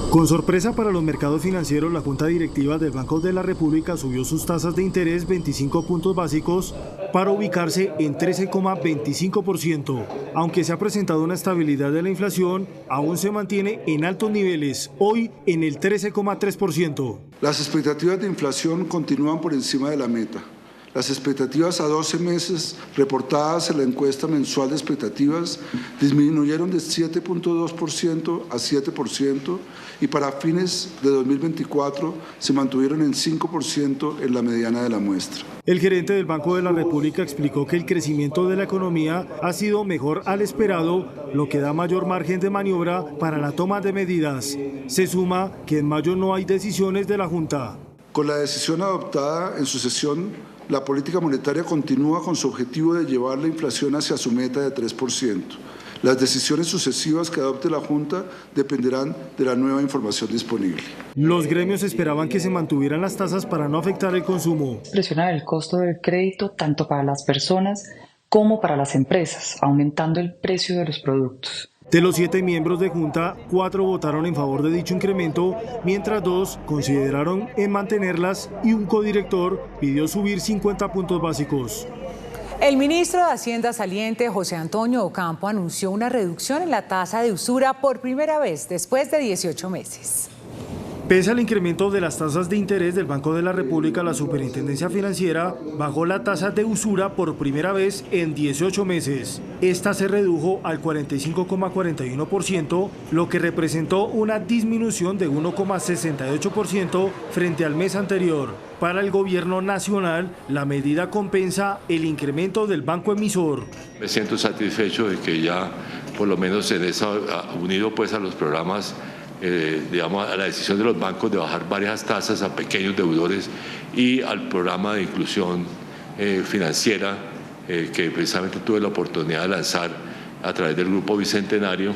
Con sorpresa para los mercados financieros, la Junta Directiva del Banco de la República subió sus tasas de interés 25 puntos básicos para ubicarse en 13,25%. Aunque se ha presentado una estabilidad de la inflación, aún se mantiene en altos niveles, hoy en el 13,3%. Las expectativas de inflación continúan por encima de la meta. Las expectativas a 12 meses reportadas en la encuesta mensual de expectativas disminuyeron de 7,2% a 7% y para fines de 2024 se mantuvieron en 5% en la mediana de la muestra. El gerente del Banco de la República explicó que el crecimiento de la economía ha sido mejor al esperado, lo que da mayor margen de maniobra para la toma de medidas. Se suma que en mayo no hay decisiones de la Junta. Con la decisión adoptada en su sesión, la política monetaria continúa con su objetivo de llevar la inflación hacia su meta de 3%. Las decisiones sucesivas que adopte la Junta dependerán de la nueva información disponible. Los gremios esperaban que se mantuvieran las tasas para no afectar el consumo. Presionar el costo del crédito tanto para las personas como para las empresas, aumentando el precio de los productos. De los 7 miembros de Junta, 4 votaron en favor de dicho incremento, mientras 2 consideraron en mantenerlas y un codirector pidió subir 50 puntos básicos. El ministro de Hacienda saliente, José Antonio Ocampo, anunció una reducción en la tasa de usura por primera vez después de 18 meses. Pese al incremento de las tasas de interés del Banco de la República, la Superintendencia Financiera bajó la tasa de usura por primera vez en 18 meses. Esta se redujo al 45,41%, lo que representó una disminución de 1,68% frente al mes anterior. Para el gobierno nacional, la medida compensa el incremento del banco emisor. Me siento satisfecho de que ya, por lo menos en eso, unido pues a los programas, digamos, a la decisión de los bancos de bajar varias tasas a pequeños deudores y al programa de inclusión financiera que precisamente tuve la oportunidad de lanzar a través del Grupo Bicentenario,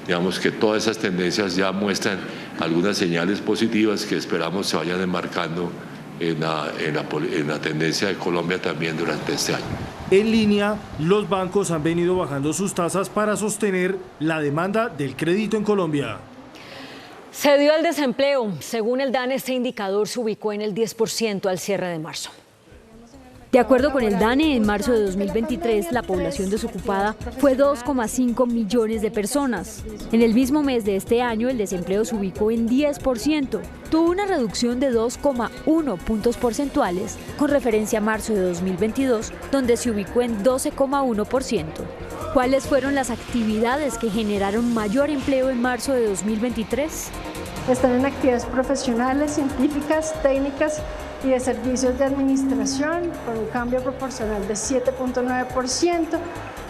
digamos que todas esas tendencias ya muestran algunas señales positivas que esperamos se vayan enmarcando en la tendencia de Colombia también durante este año. En línea, los bancos han venido bajando sus tasas para sostener la demanda del crédito en Colombia. Se dio el desempleo. Según el DANE, este indicador se ubicó en el 10% al cierre de marzo. De acuerdo con el DANE, en marzo de 2023, la población desocupada fue 2,5 millones de personas. En el mismo mes de este año, el desempleo se ubicó en 10%. Tuvo una reducción de 2,1 puntos porcentuales con referencia a marzo de 2022, donde se ubicó en 12,1%. ¿Cuáles fueron las actividades que generaron mayor empleo en marzo de 2023? Están en actividades profesionales, científicas, técnicas y de servicios de administración, con un cambio proporcional de 7,9%.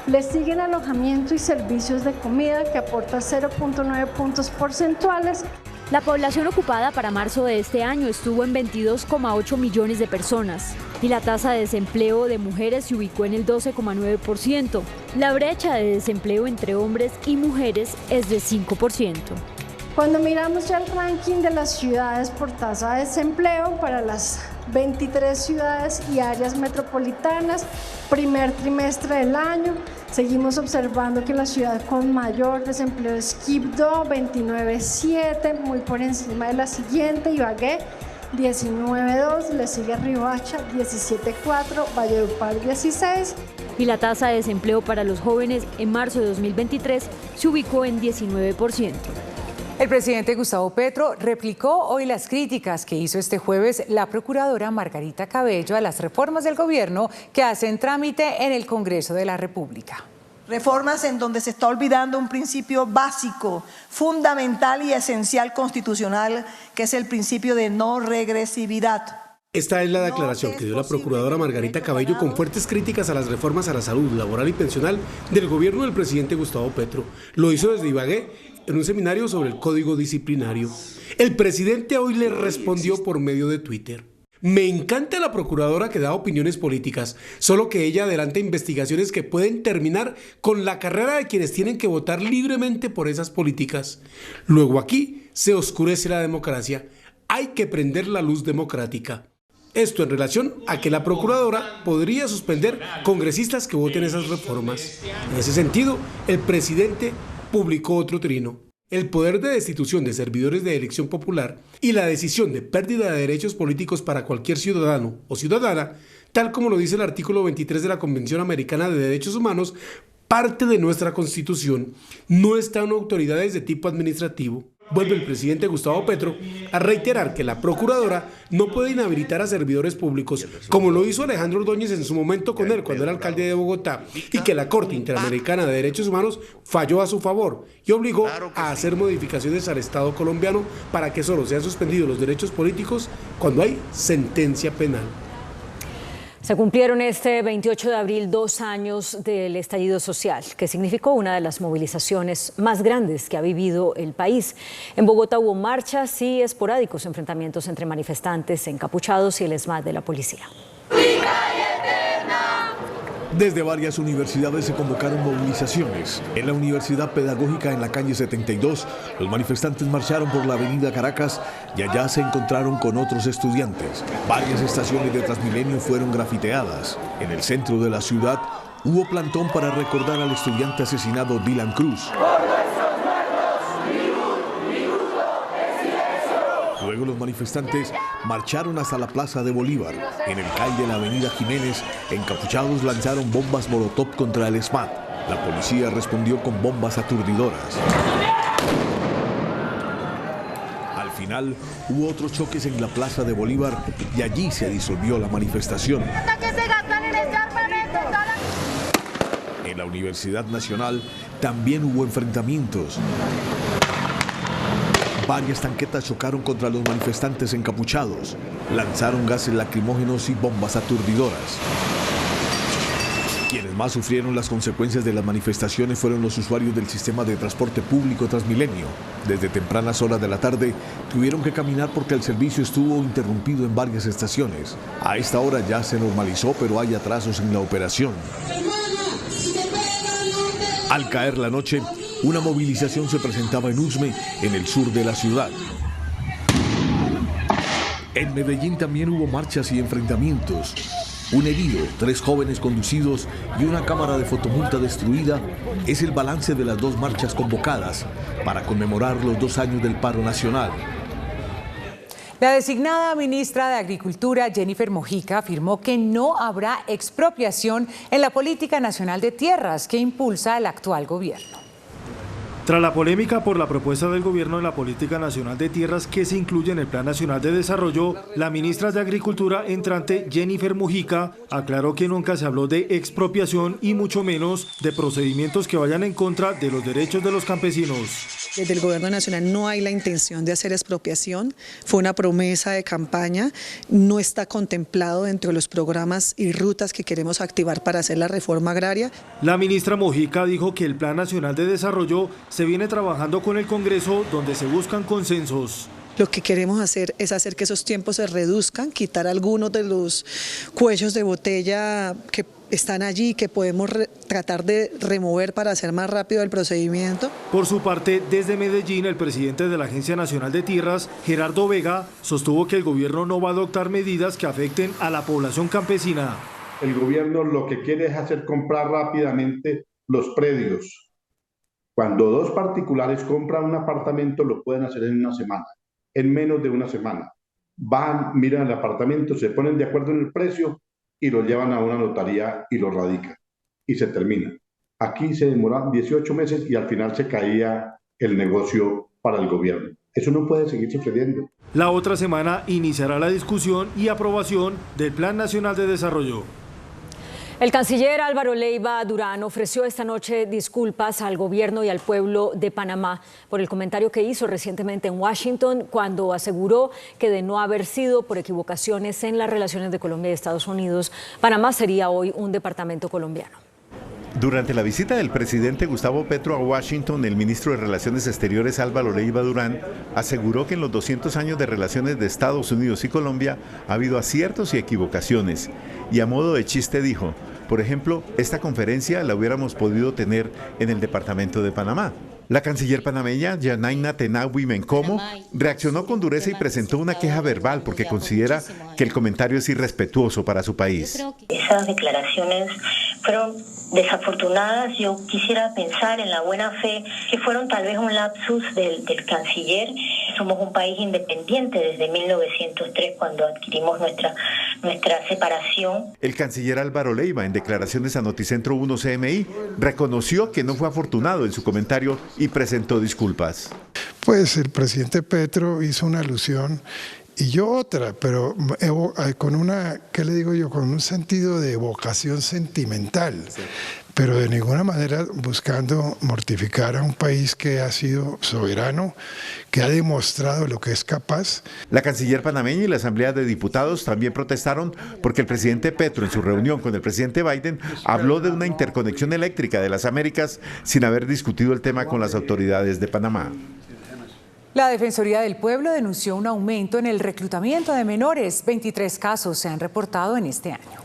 Le siguen alojamiento y servicios de comida, que aporta 0,9 puntos porcentuales. La población ocupada para marzo de este año estuvo en 22,8 millones de personas y la tasa de desempleo de mujeres se ubicó en el 12,9%. La brecha de desempleo entre hombres y mujeres es de 5%. Cuando miramos ya el ranking de las ciudades por tasa de desempleo para las 23 ciudades y áreas metropolitanas, primer trimestre del año, seguimos observando que la ciudad con mayor desempleo es Quibdó, 29,7, muy por encima de la siguiente, Ibagué, 19,2, le sigue Riohacha, 17,4, Valledupar, 16. Y la tasa de desempleo para los jóvenes en marzo de 2023 se ubicó en 19%. El presidente Gustavo Petro replicó hoy las críticas que hizo este jueves la procuradora Margarita Cabello a las reformas del gobierno que hacen trámite en el Congreso de la República. Reformas en donde se está olvidando un principio básico, fundamental y esencial constitucional, que es el principio de no regresividad. Esta es la declaración que dio la procuradora Margarita Cabello con fuertes críticas a las reformas a la salud, laboral y pensional del gobierno del presidente Gustavo Petro. Lo hizo desde Ibagué en un seminario sobre el Código Disciplinario. El presidente hoy le respondió por medio de Twitter. Me encanta la procuradora que da opiniones políticas, solo que ella adelanta investigaciones que pueden terminar con la carrera de quienes tienen que votar libremente por esas políticas. Luego aquí se oscurece la democracia. Hay que prender la luz democrática. Esto en relación a que la procuradora podría suspender congresistas que voten esas reformas. En ese sentido, el presidente publicó otro trino. El poder de destitución de servidores de elección popular y la decisión de pérdida de derechos políticos para cualquier ciudadano o ciudadana, tal como lo dice el artículo 23 de la Convención Americana de Derechos Humanos, parte de nuestra Constitución. No están autoridades de tipo administrativo. Vuelve el presidente Gustavo Petro a reiterar que la procuradora no puede inhabilitar a servidores públicos, como lo hizo Alejandro Ordóñez en su momento con él cuando era alcalde de Bogotá, y que la Corte Interamericana de Derechos Humanos falló a su favor y obligó a hacer modificaciones al Estado colombiano para que solo sean suspendidos los derechos políticos cuando hay sentencia penal. Se cumplieron este 28 de abril 2 años del estallido social, que significó una de las movilizaciones más grandes que ha vivido el país. En Bogotá hubo marchas y esporádicos enfrentamientos entre manifestantes encapuchados y el ESMAD de la policía. Desde varias universidades se convocaron movilizaciones. En la Universidad Pedagógica en la calle 72, los manifestantes marcharon por la avenida Caracas y allá se encontraron con otros estudiantes. Varias estaciones de Transmilenio fueron grafiteadas. En el centro de la ciudad hubo plantón para recordar al estudiante asesinado Dylan Cruz. Luego los manifestantes marcharon hasta la Plaza de Bolívar. En el calle de la avenida Jiménez, encapuchados lanzaron bombas molotov contra el ESMAD. La policía respondió con bombas aturdidoras. Al final, hubo otros choques en la Plaza de Bolívar y allí se disolvió la manifestación. En la Universidad Nacional también hubo enfrentamientos. Varias tanquetas chocaron contra los manifestantes encapuchados, lanzaron gases lacrimógenos y bombas aturdidoras. Quienes más sufrieron las consecuencias de las manifestaciones fueron los usuarios del sistema de transporte público Transmilenio. Desde tempranas horas de la tarde tuvieron que caminar porque el servicio estuvo interrumpido en varias estaciones. A esta hora ya se normalizó, pero hay atrasos en la operación. Al caer la noche, una movilización se presentaba en Usme, en el sur de la ciudad. En Medellín también hubo marchas y enfrentamientos. Un herido, 3 jóvenes conducidos y una cámara de fotomulta destruida es el balance de las 2 marchas convocadas para conmemorar los 2 años del paro nacional. La designada ministra de Agricultura, Jennifer Mojica, afirmó que no habrá expropiación en la política nacional de tierras que impulsa el actual gobierno. Tras la polémica por la propuesta del gobierno de la Política Nacional de Tierras que se incluye en el Plan Nacional de Desarrollo, la ministra de Agricultura entrante, Jennifer Mojica, aclaró que nunca se habló de expropiación y mucho menos de procedimientos que vayan en contra de los derechos de los campesinos. Desde el Gobierno Nacional no hay la intención de hacer expropiación, fue una promesa de campaña, no está contemplado dentro de los programas y rutas que queremos activar para hacer la reforma agraria. La ministra Mojica dijo que el Plan Nacional de Desarrollo se viene trabajando con el Congreso donde se buscan consensos. Lo que queremos hacer es hacer que esos tiempos se reduzcan, quitar algunos de los cuellos de botella que están allí, que podemos tratar de remover para hacer más rápido el procedimiento. Por su parte, desde Medellín, el presidente de la Agencia Nacional de Tierras, Gerardo Vega, sostuvo que el gobierno no va a adoptar medidas que afecten a la población campesina. El gobierno lo que quiere es hacer comprar rápidamente los predios. Cuando 2 particulares compran un apartamento, lo pueden hacer en una semana, en menos de una semana. Van, miran el apartamento, se ponen de acuerdo en el precio y lo llevan a una notaría y lo radican. Y se termina. Aquí se demoran 18 meses y al final se caía el negocio para el gobierno. Eso no puede seguir sucediendo. La otra semana iniciará la discusión y aprobación del Plan Nacional de Desarrollo. El canciller Álvaro Leiva Durán ofreció esta noche disculpas al gobierno y al pueblo de Panamá por el comentario que hizo recientemente en Washington cuando aseguró que de no haber sido por equivocaciones en las relaciones de Colombia y Estados Unidos, Panamá sería hoy un departamento colombiano. Durante la visita del presidente Gustavo Petro a Washington, el ministro de Relaciones Exteriores Álvaro Leiva Durán aseguró que en los 200 años de relaciones de Estados Unidos y Colombia ha habido aciertos y equivocaciones. Y a modo de chiste dijo, por ejemplo, esta conferencia la hubiéramos podido tener en el departamento de Panamá. La canciller panameña, Yanaina Tenawi Mencomo, reaccionó con dureza y presentó una queja verbal porque considera que el comentario es irrespetuoso para su país. Esas declaraciones fueron desafortunadas. Yo quisiera pensar en la buena fe que fueron tal vez un lapsus del canciller. Somos un país independiente desde 1903 cuando adquirimos nuestra separación. El canciller Álvaro Leiva, en declaraciones a Noticentro 1 CMI, reconoció que no fue afortunado en su comentario y presentó disculpas. Pues el presidente Petro hizo una alusión y yo otra, pero con una, ¿qué le digo yo? Con un sentido de evocación sentimental, sí. Pero de ninguna manera buscando mortificar a un país que ha sido soberano, que ha demostrado lo que es capaz. La canciller panameña y la Asamblea de Diputados también protestaron porque el presidente Petro en su reunión con el presidente Biden habló de una interconexión eléctrica de las Américas sin haber discutido el tema con las autoridades de Panamá. La Defensoría del Pueblo denunció un aumento en el reclutamiento de menores. 23 casos se han reportado en este año.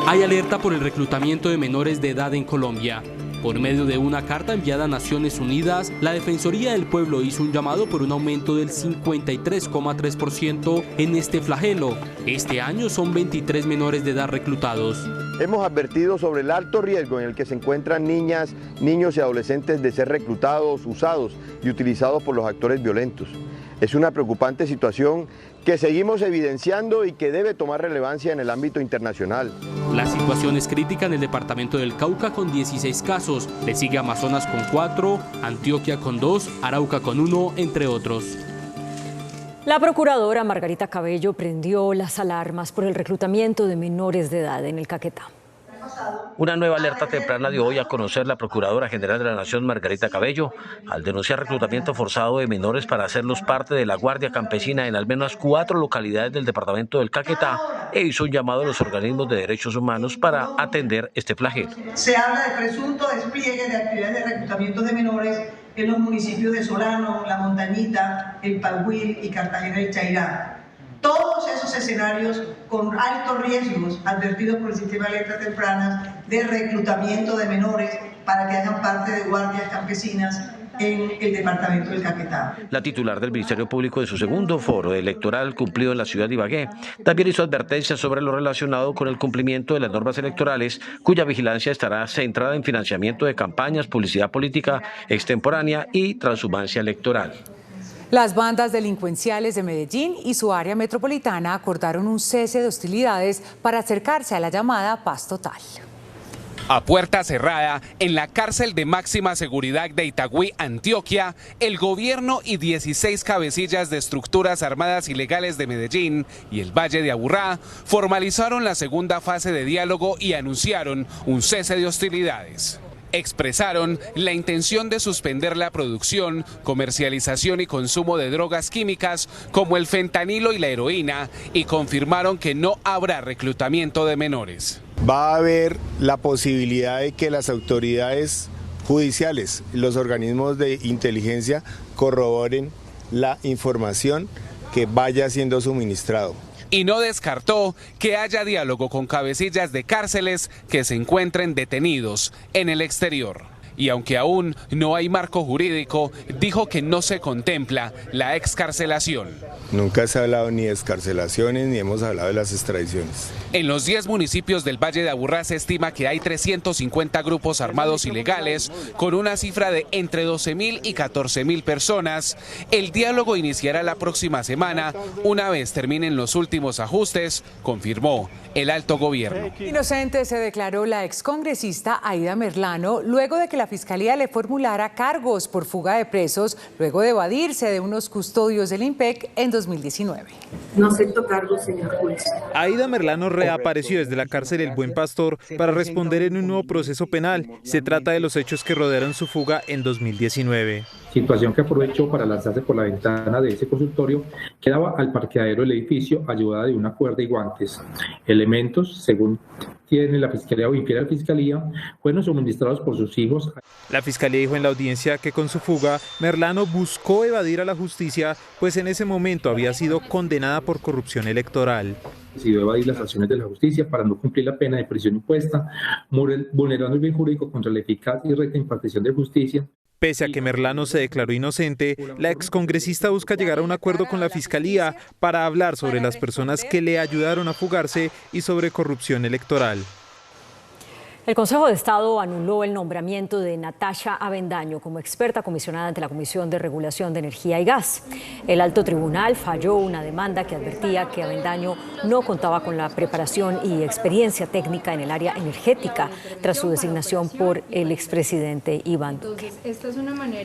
Hay alerta por el reclutamiento de menores de edad en Colombia. Por medio de una carta enviada a Naciones Unidas, la Defensoría del Pueblo hizo un llamado por un aumento del 53,3% en este flagelo. Este año son 23 menores de edad reclutados. Hemos advertido sobre el alto riesgo en el que se encuentran niñas, niños y adolescentes de ser reclutados, usados y utilizados por los actores violentos. Es una preocupante situación que seguimos evidenciando y que debe tomar relevancia en el ámbito internacional. La situación es crítica en el departamento del Cauca con 16 casos, le sigue Amazonas con 4, Antioquia con 2, Arauca con 1, entre otros. La procuradora Margarita Cabello prendió las alarmas por el reclutamiento de menores de edad en el Caquetá. Una nueva alerta temprana dio hoy a conocer la Procuradora General de la Nación, Margarita Cabello, al denunciar reclutamiento forzado de menores para hacerlos parte de la Guardia Campesina en al menos 4 localidades del departamento del Caquetá e hizo un llamado a los organismos de derechos humanos para atender este flagelo. Se habla de presunto despliegue de actividades de reclutamiento de menores en los municipios de Solano, La Montañita, El Pagüil y Cartagena del Chairá. Todos esos escenarios con altos riesgos advertidos por el sistema de alertas tempranas de reclutamiento de menores para que hagan parte de guardias campesinas en el departamento del Caquetá. La titular del Ministerio Público, de su segundo foro electoral cumplido en la ciudad de Ibagué, también hizo advertencias sobre lo relacionado con el cumplimiento de las normas electorales, cuya vigilancia estará centrada en financiamiento de campañas, publicidad política extemporánea y transhumancia electoral. Las bandas delincuenciales de Medellín y su área metropolitana acordaron un cese de hostilidades para acercarse a la llamada paz total. A puerta cerrada, en la cárcel de máxima seguridad de Itagüí, Antioquia, el gobierno y 16 cabecillas de estructuras armadas ilegales de Medellín y el Valle de Aburrá formalizaron la segunda fase de diálogo y anunciaron un cese de hostilidades. Expresaron la intención de suspender la producción, comercialización y consumo de drogas químicas como el fentanilo y la heroína y confirmaron que no habrá reclutamiento de menores. Va a haber la posibilidad de que las autoridades judiciales, los organismos de inteligencia corroboren la información que vaya siendo suministrado. Y no descartó que haya diálogo con cabecillas de cárceles que se encuentren detenidos en el exterior. Y aunque aún no hay marco jurídico, dijo que no se contempla la excarcelación. Nunca se ha hablado ni de excarcelaciones ni hemos hablado de las extradiciones. En los 10 municipios del Valle de Aburrá se estima que hay 350 grupos armados ilegales, con una cifra de entre 12.000 y 14.000 personas. El diálogo iniciará la próxima semana, una vez terminen los últimos ajustes, confirmó el alto gobierno. Inocente se declaró la excongresista Aida Merlano luego de que la Fiscalía le formulara cargos por fuga de presos luego de evadirse de unos custodios del IMPEC en 2019. No acepto cargos, señor juez. Aida Merlano reapareció desde la cárcel El Buen Pastor para responder en un nuevo proceso penal. Se trata de los hechos que rodearon su fuga en 2019. Situación que aprovechó para lanzarse por la ventana de ese consultorio que daba al parqueadero del edificio ayudada de una cuerda y guantes. Elementos, según tiene la Fiscalía o infiere la Fiscalía, fueron suministrados por sus hijos. La Fiscalía dijo en la audiencia que con su fuga, Merlano buscó evadir a la justicia, pues en ese momento había sido condenada por corrupción electoral. Decidió evadir las acciones de la justicia para no cumplir la pena de prisión impuesta, vulnerando el bien jurídico contra la eficaz y recta impartición de justicia. Pese a que Merlano se declaró inocente, la excongresista busca llegar a un acuerdo con la Fiscalía para hablar sobre las personas que le ayudaron a fugarse y sobre corrupción electoral. El Consejo de Estado anuló el nombramiento de Natasha Avendaño como experta comisionada ante la Comisión de Regulación de Energía y Gas. El alto tribunal falló una demanda que advertía que Avendaño no contaba con la preparación y experiencia técnica en el área energética tras su designación por el expresidente Iván Duque.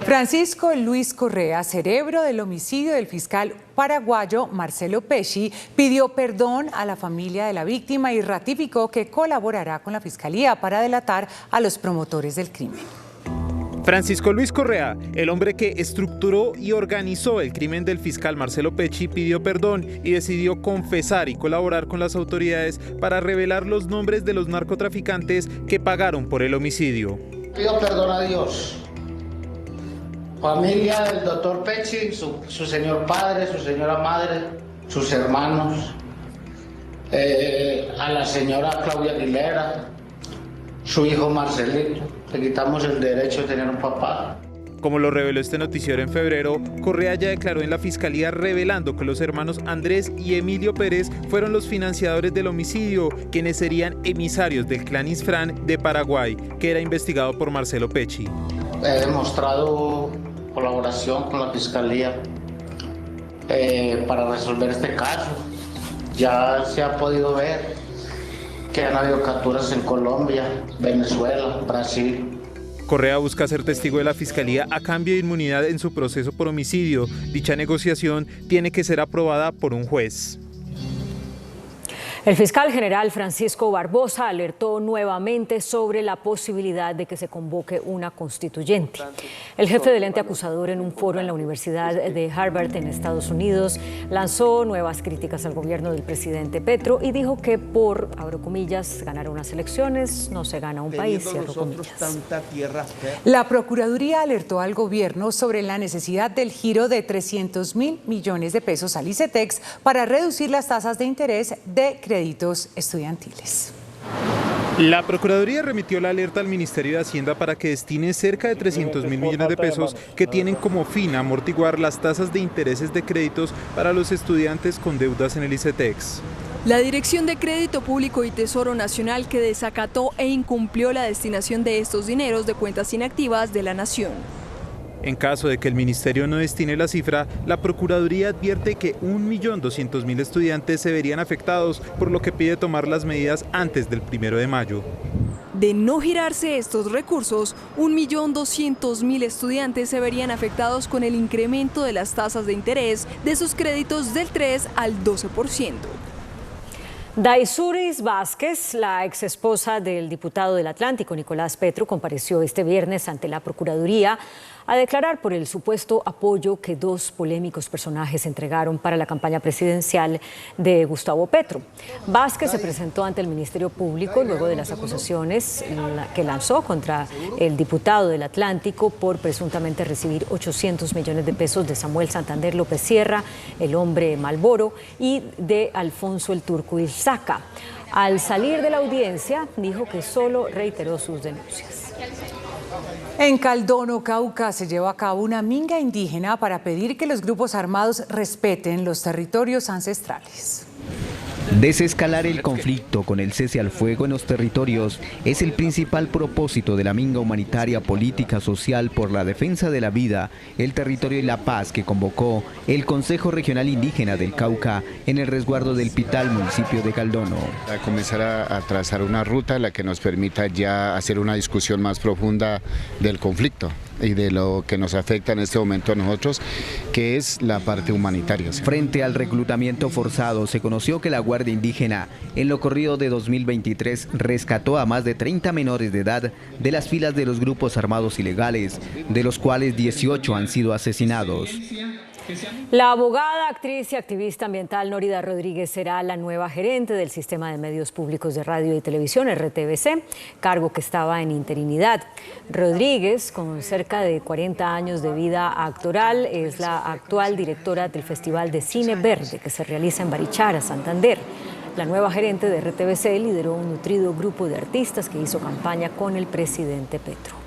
Francisco Luis Correa, cerebro del homicidio del fiscal paraguayo Marcelo Pesci, pidió perdón a la familia de la víctima y ratificó que colaborará con la Fiscalía para delatar a los promotores del crimen. Francisco Luis Correa, el hombre que estructuró y organizó el crimen del fiscal Marcelo Pesci, pidió perdón y decidió confesar y colaborar con las autoridades para revelar los nombres de los narcotraficantes que pagaron por el homicidio. Pido perdón a Dios, familia del doctor Pesci, su señor padre, su señora madre, sus hermanos, a la señora Claudia Aguilera, su hijo Marcelito. Le quitamos el derecho de tener un papá. Como lo reveló este noticiero en febrero, Correa ya declaró en la Fiscalía revelando que los hermanos Andrés y Emilio Pérez fueron los financiadores del homicidio, quienes serían emisarios del clan Isfrán de Paraguay, que era investigado por Marcelo Pesci. He demostrado colaboración con la Fiscalía para resolver este caso. Ya se ha podido ver que han habido capturas en Colombia, Venezuela, Brasil. Correa busca ser testigo de la Fiscalía a cambio de inmunidad en su proceso por homicidio. Dicha negociación tiene que ser aprobada por un juez. El fiscal general Francisco Barbosa alertó nuevamente sobre la posibilidad de que se convoque una constituyente. El jefe del ente acusador en un foro en la Universidad de Harvard en Estados Unidos lanzó nuevas críticas al gobierno del presidente Petro y dijo que por, abro comillas, ganar unas elecciones no se gana un país, cierro comillas. La Procuraduría alertó al gobierno sobre la necesidad del giro de 300.000 millones de pesos al ICETEX para reducir las tasas de interés de créditos estudiantiles. La Procuraduría remitió la alerta al Ministerio de Hacienda para que destine cerca de 300.000 millones de pesos que tienen como fin amortiguar las tasas de intereses de créditos para los estudiantes con deudas en el ICETEX. La Dirección de Crédito Público y Tesoro Nacional que desacató e incumplió la destinación de estos dineros de cuentas inactivas de la Nación. En caso de que el ministerio no destine la cifra, la Procuraduría advierte que 1.200.000 estudiantes se verían afectados, por lo que pide tomar las medidas antes del 1 de mayo. De no girarse estos recursos, 1.200.000 estudiantes se verían afectados con el incremento de las tasas de interés de sus créditos del 3 al 12%. Daisuris Vázquez, la exesposa del diputado del Atlántico, Nicolás Petro, compareció este viernes ante la Procuraduría a declarar por el supuesto apoyo que dos polémicos personajes entregaron para la campaña presidencial de Gustavo Petro. Vázquez se presentó ante el Ministerio Público luego de las acusaciones que lanzó contra el diputado del Atlántico por presuntamente recibir 800 millones de pesos de Samuel Santander López Sierra, el hombre Malboro, y de Alfonso el Turco Ilzaca. Al salir de la audiencia, dijo que solo reiteró sus denuncias. En Caldono, Cauca, se lleva a cabo una minga indígena para pedir que los grupos armados respeten los territorios ancestrales. Desescalar el conflicto con el cese al fuego en los territorios es el principal propósito de la minga humanitaria política social por la defensa de la vida, el territorio y la paz que convocó el Consejo Regional Indígena del Cauca en el resguardo del Pital, municipio de Caldono. A comenzar a trazar una ruta la que nos permita ya hacer una discusión más profunda del conflicto y de lo que nos afecta en este momento a nosotros, que es la parte humanitaria. Frente al reclutamiento forzado, se conoció que la Guardia Indígena, en lo corrido de 2023, rescató a más de 30 menores de edad de las filas de los grupos armados ilegales, de los cuales 18 han sido asesinados. La abogada, actriz y activista ambiental Nórida Rodríguez será la nueva gerente del Sistema de Medios Públicos de Radio y Televisión, RTVC, cargo que estaba en interinidad. Rodríguez, con cerca de 40 años de vida actoral, es la actual directora del Festival de Cine Verde que se realiza en Barichara, Santander. La nueva gerente de RTVC lideró un nutrido grupo de artistas que hizo campaña con el presidente Petro.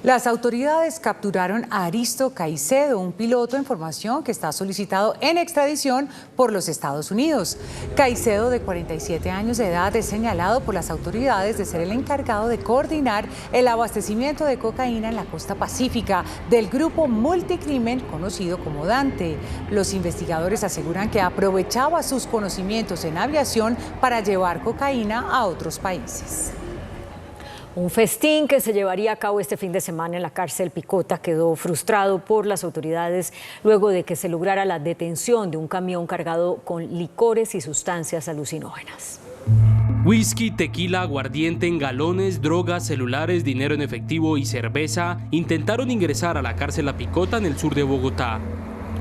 Las autoridades capturaron a Aristo Caicedo, un piloto en formación que está solicitado en extradición por los Estados Unidos. Caicedo, de 47 años de edad, es señalado por las autoridades de ser el encargado de coordinar el abastecimiento de cocaína en la costa pacífica del grupo multicrimen conocido como Dante. Los investigadores aseguran que aprovechaba sus conocimientos en aviación para llevar cocaína a otros países. Un festín que se llevaría a cabo este fin de semana en la cárcel Picota quedó frustrado por las autoridades luego de que se lograra la detención de un camión cargado con licores y sustancias alucinógenas. Whisky, tequila, aguardiente en galones, drogas, celulares, dinero en efectivo y cerveza intentaron ingresar a la cárcel La Picota en el sur de Bogotá.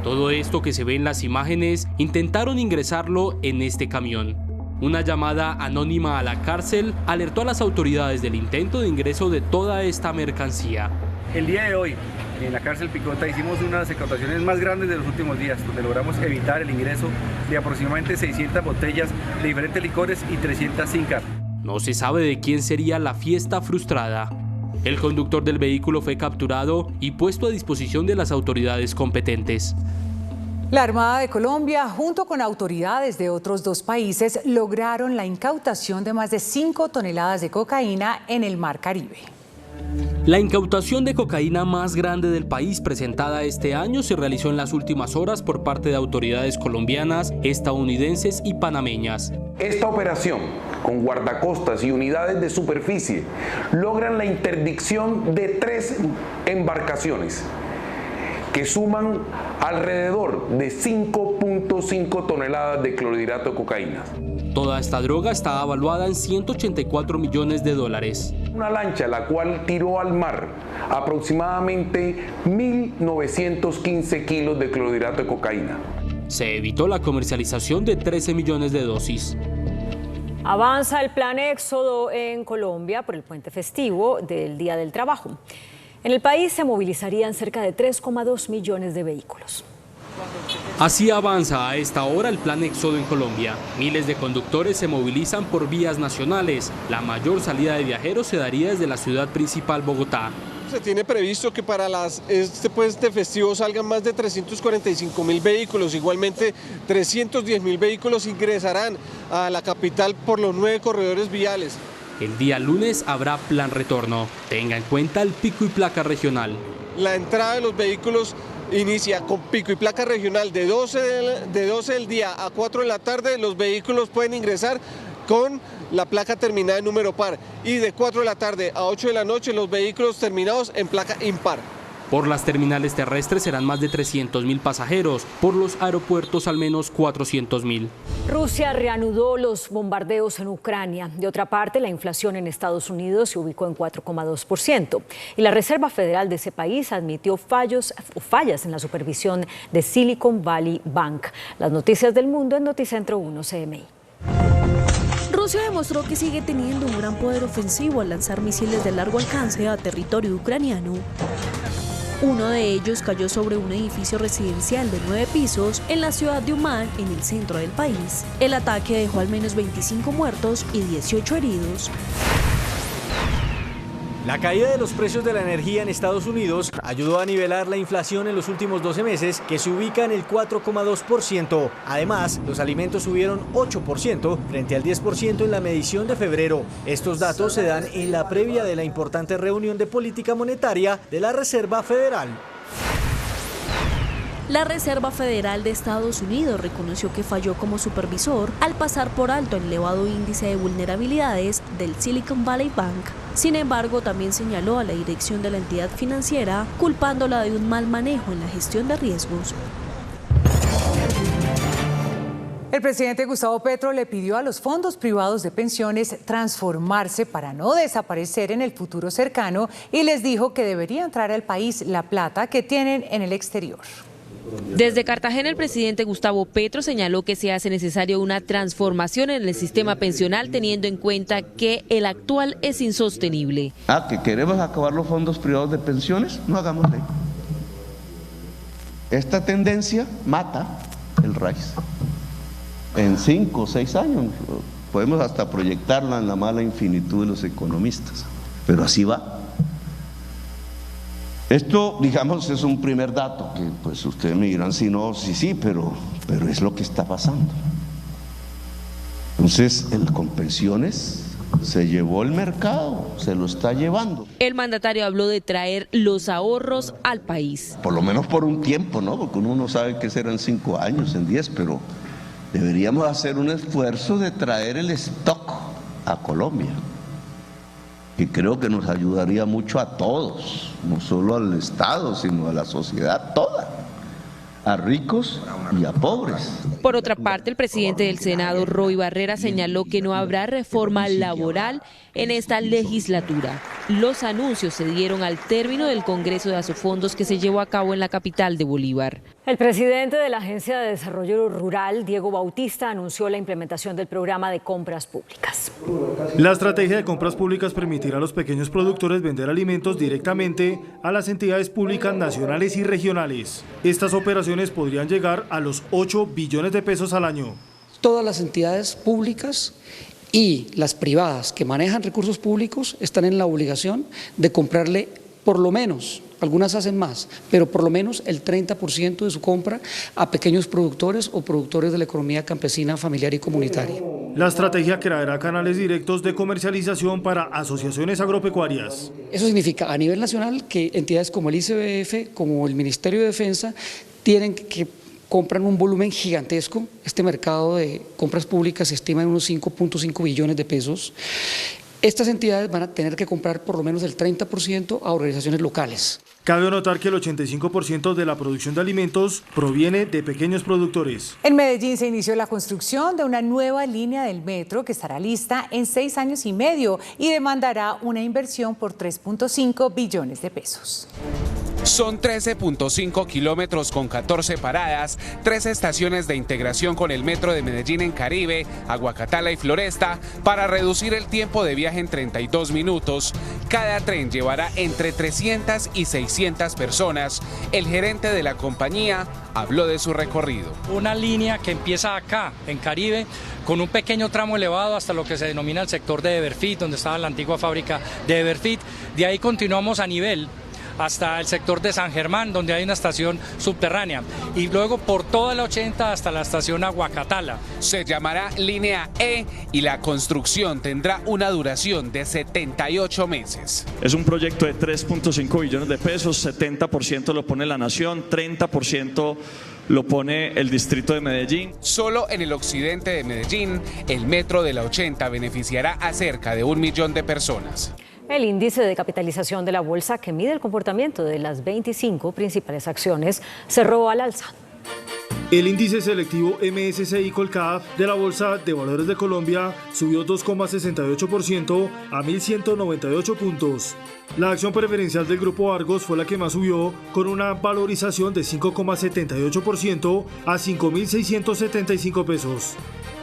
Todo esto que se ve en las imágenes intentaron ingresarlo en este camión. Una llamada anónima a la cárcel alertó a las autoridades del intento de ingreso de toda esta mercancía. El día de hoy, en la cárcel Picota, hicimos una de las incautaciones más grandes de los últimos días, donde logramos evitar el ingreso de aproximadamente 600 botellas de diferentes licores y 300 sin carne. No se sabe de quién sería la fiesta frustrada. El conductor del vehículo fue capturado y puesto a disposición de las autoridades competentes. La Armada de Colombia, junto con autoridades de otros 2 países, lograron la incautación de más de 5 toneladas de cocaína en el Mar Caribe. La incautación de cocaína más grande del país presentada este año se realizó en las últimas horas por parte de autoridades colombianas, estadounidenses y panameñas. Esta operación, con guardacostas y unidades de superficie, logran la interdicción de 3 embarcaciones que suman alrededor de 5.5 toneladas de clorhidrato de cocaína. Toda esta droga está evaluada en $184 millones. Una lancha la cual tiró al mar aproximadamente 1.915 kilos de clorhidrato de cocaína. Se evitó la comercialización de 13 millones de dosis. Avanza el plan Éxodo en Colombia por el puente festivo del Día del Trabajo. En el país se movilizarían cerca de 3,2 millones de vehículos. Así avanza a esta hora el plan Éxodo en Colombia. Miles de conductores se movilizan por vías nacionales. La mayor salida de viajeros se daría desde la ciudad principal, Bogotá. Se tiene previsto que para este puente festivo salgan más de 345.000 vehículos. Igualmente, 310.000 vehículos ingresarán a la capital por los 9 corredores viales. El día lunes habrá plan retorno. Tenga en cuenta el pico y placa regional. La entrada de los vehículos inicia con pico y placa regional de 12 del día a 4 de la tarde. Los vehículos pueden ingresar con la placa terminada en número par, y de 4 de la tarde a 8 de la noche los vehículos terminados en placa impar. Por las terminales terrestres serán más de 300.000 pasajeros, por los aeropuertos al menos 400.000. Rusia reanudó los bombardeos en Ucrania. De otra parte, la inflación en Estados Unidos se ubicó en 4,2%. Y la Reserva Federal de ese país admitió fallas en la supervisión de Silicon Valley Bank. Las noticias del mundo en Noticentro 1 CMI. Rusia demostró que sigue teniendo un gran poder ofensivo al lanzar misiles de largo alcance a territorio ucraniano. Uno de ellos cayó sobre un edificio residencial de 9 pisos en la ciudad de Uman, en el centro del país. El ataque dejó al menos 25 muertos y 18 heridos. La caída de los precios de la energía en Estados Unidos ayudó a nivelar la inflación en los últimos 12 meses, que se ubica en el 4,2%. Además, los alimentos subieron 8% frente al 10% en la medición de febrero. Estos datos se dan en la previa de la importante reunión de política monetaria de la Reserva Federal. La Reserva Federal de Estados Unidos reconoció que falló como supervisor al pasar por alto el elevado índice de vulnerabilidades del Silicon Valley Bank. Sin embargo, también señaló a la dirección de la entidad financiera, culpándola de un mal manejo en la gestión de riesgos. El presidente Gustavo Petro le pidió a los fondos privados de pensiones transformarse para no desaparecer en el futuro cercano y les dijo que debería traer al país la plata que tienen en el exterior. Desde Cartagena, el presidente Gustavo Petro señaló que se hace necesario una transformación en el sistema pensional, teniendo en cuenta que el actual es insostenible. ¿Que queremos acabar los fondos privados de pensiones? No hagamos ley. Esta tendencia mata el raíz. En 5 o 6 años podemos hasta proyectarla en la mala infinitud de los economistas, pero así va. Esto, digamos, es un primer dato, que pues ustedes me dirán si no, sí, pero es lo que está pasando. Entonces, con pensiones se llevó el mercado, se lo está llevando. El mandatario habló de traer los ahorros al país. Por lo menos por un tiempo, ¿no? Porque uno no sabe que serán 5 años, en 10, pero deberíamos hacer un esfuerzo de traer el stock a Colombia, que creo que nos ayudaría mucho a todos, no solo al Estado, sino a la sociedad toda, a ricos y a pobres. Por otra parte, el presidente del Senado, Roy Barrera, señaló que no habrá reforma laboral en esta legislatura. Los anuncios se dieron al término del Congreso de Asofondos que se llevó a cabo en la capital de Bolívar. El presidente de la Agencia de Desarrollo Rural, Diego Bautista, anunció la implementación del programa de compras públicas. La estrategia de compras públicas permitirá a los pequeños productores vender alimentos directamente a las entidades públicas nacionales y regionales. Estas operaciones podrían llegar a los 8 billones de pesos al año. Todas las entidades públicas y las privadas que manejan recursos públicos están en la obligación de comprarle por lo menos, algunas hacen más, pero por lo menos el 30% de su compra a pequeños productores o productores de la economía campesina, familiar y comunitaria. La estrategia creará canales directos de comercialización para asociaciones agropecuarias. Eso significa a nivel nacional que entidades como el ICBF, como el Ministerio de Defensa, tienen que compran un volumen gigantesco. Este mercado de compras públicas se estima en unos 5.5 billones de pesos. Estas entidades van a tener que comprar por lo menos el 30% a organizaciones locales. Cabe notar que el 85% de la producción de alimentos proviene de pequeños productores. En Medellín se inició la construcción de una nueva línea del metro que estará lista en 6 años y medio y demandará una inversión por 3.5 billones de pesos. Son 13.5 kilómetros con 14 paradas, 3 estaciones de integración con el metro de Medellín en Caribe, Aguacatala y Floresta para reducir el tiempo de viaje en 32 minutos. Cada tren llevará entre 300 y 600 personas. El gerente de la compañía habló de su recorrido. Una línea que empieza acá, en Caribe, con un pequeño tramo elevado hasta lo que se denomina el sector de Everfit, donde estaba la antigua fábrica de Everfit. De ahí continuamos a nivel hasta el sector de San Germán, donde hay una estación subterránea, y luego por toda la 80 hasta la estación Aguacatala. Se llamará Línea E y la construcción tendrá una duración de 78 meses. Es un proyecto de 3.5 billones de pesos, 70% lo pone la Nación, 30% lo pone el distrito de Medellín. Solo en el occidente de Medellín, el metro de la 80 beneficiará a cerca de 1 millón de personas. El índice de capitalización de la bolsa, que mide el comportamiento de las 25 principales acciones, cerró al alza. El índice selectivo MSCI Colcap de la Bolsa de Valores de Colombia subió 2,68% a 1.198 puntos. La acción preferencial del Grupo Argos fue la que más subió, con una valorización de 5,78% a 5.675 pesos.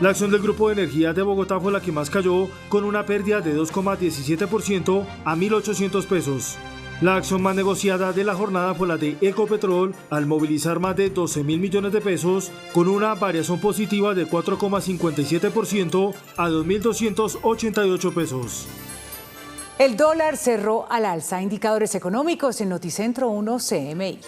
La acción del Grupo de Energía de Bogotá fue la que más cayó, con una pérdida de 2,17% a 1.800 pesos. La acción más negociada de la jornada fue la de Ecopetrol, al movilizar más de 12.000 millones de pesos, con una variación positiva de 4,57% a 2.288 pesos. El dólar cerró al alza. Indicadores económicos en Noticentro 1 CMI.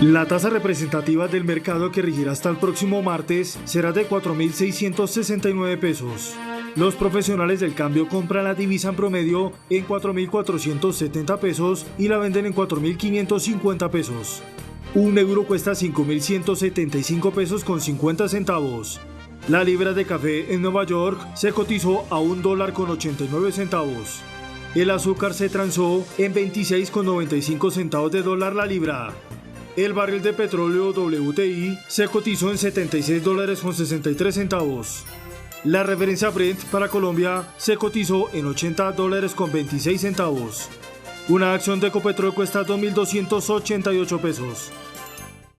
La tasa representativa del mercado que regirá hasta el próximo martes será de 4.669 pesos. Los profesionales del cambio compran la divisa en promedio en 4.470 pesos y la venden en 4.550 pesos. Un euro cuesta 5.175 pesos con 50 centavos. La libra de café en Nueva York se cotizó a $1.89. El azúcar se transó en 26,95 centavos de dólar la libra. El barril de petróleo WTI se cotizó en $76.63 centavos. La referencia Brent para Colombia se cotizó en $80.26 centavos. Una acción de Ecopetrol cuesta 2.288 pesos.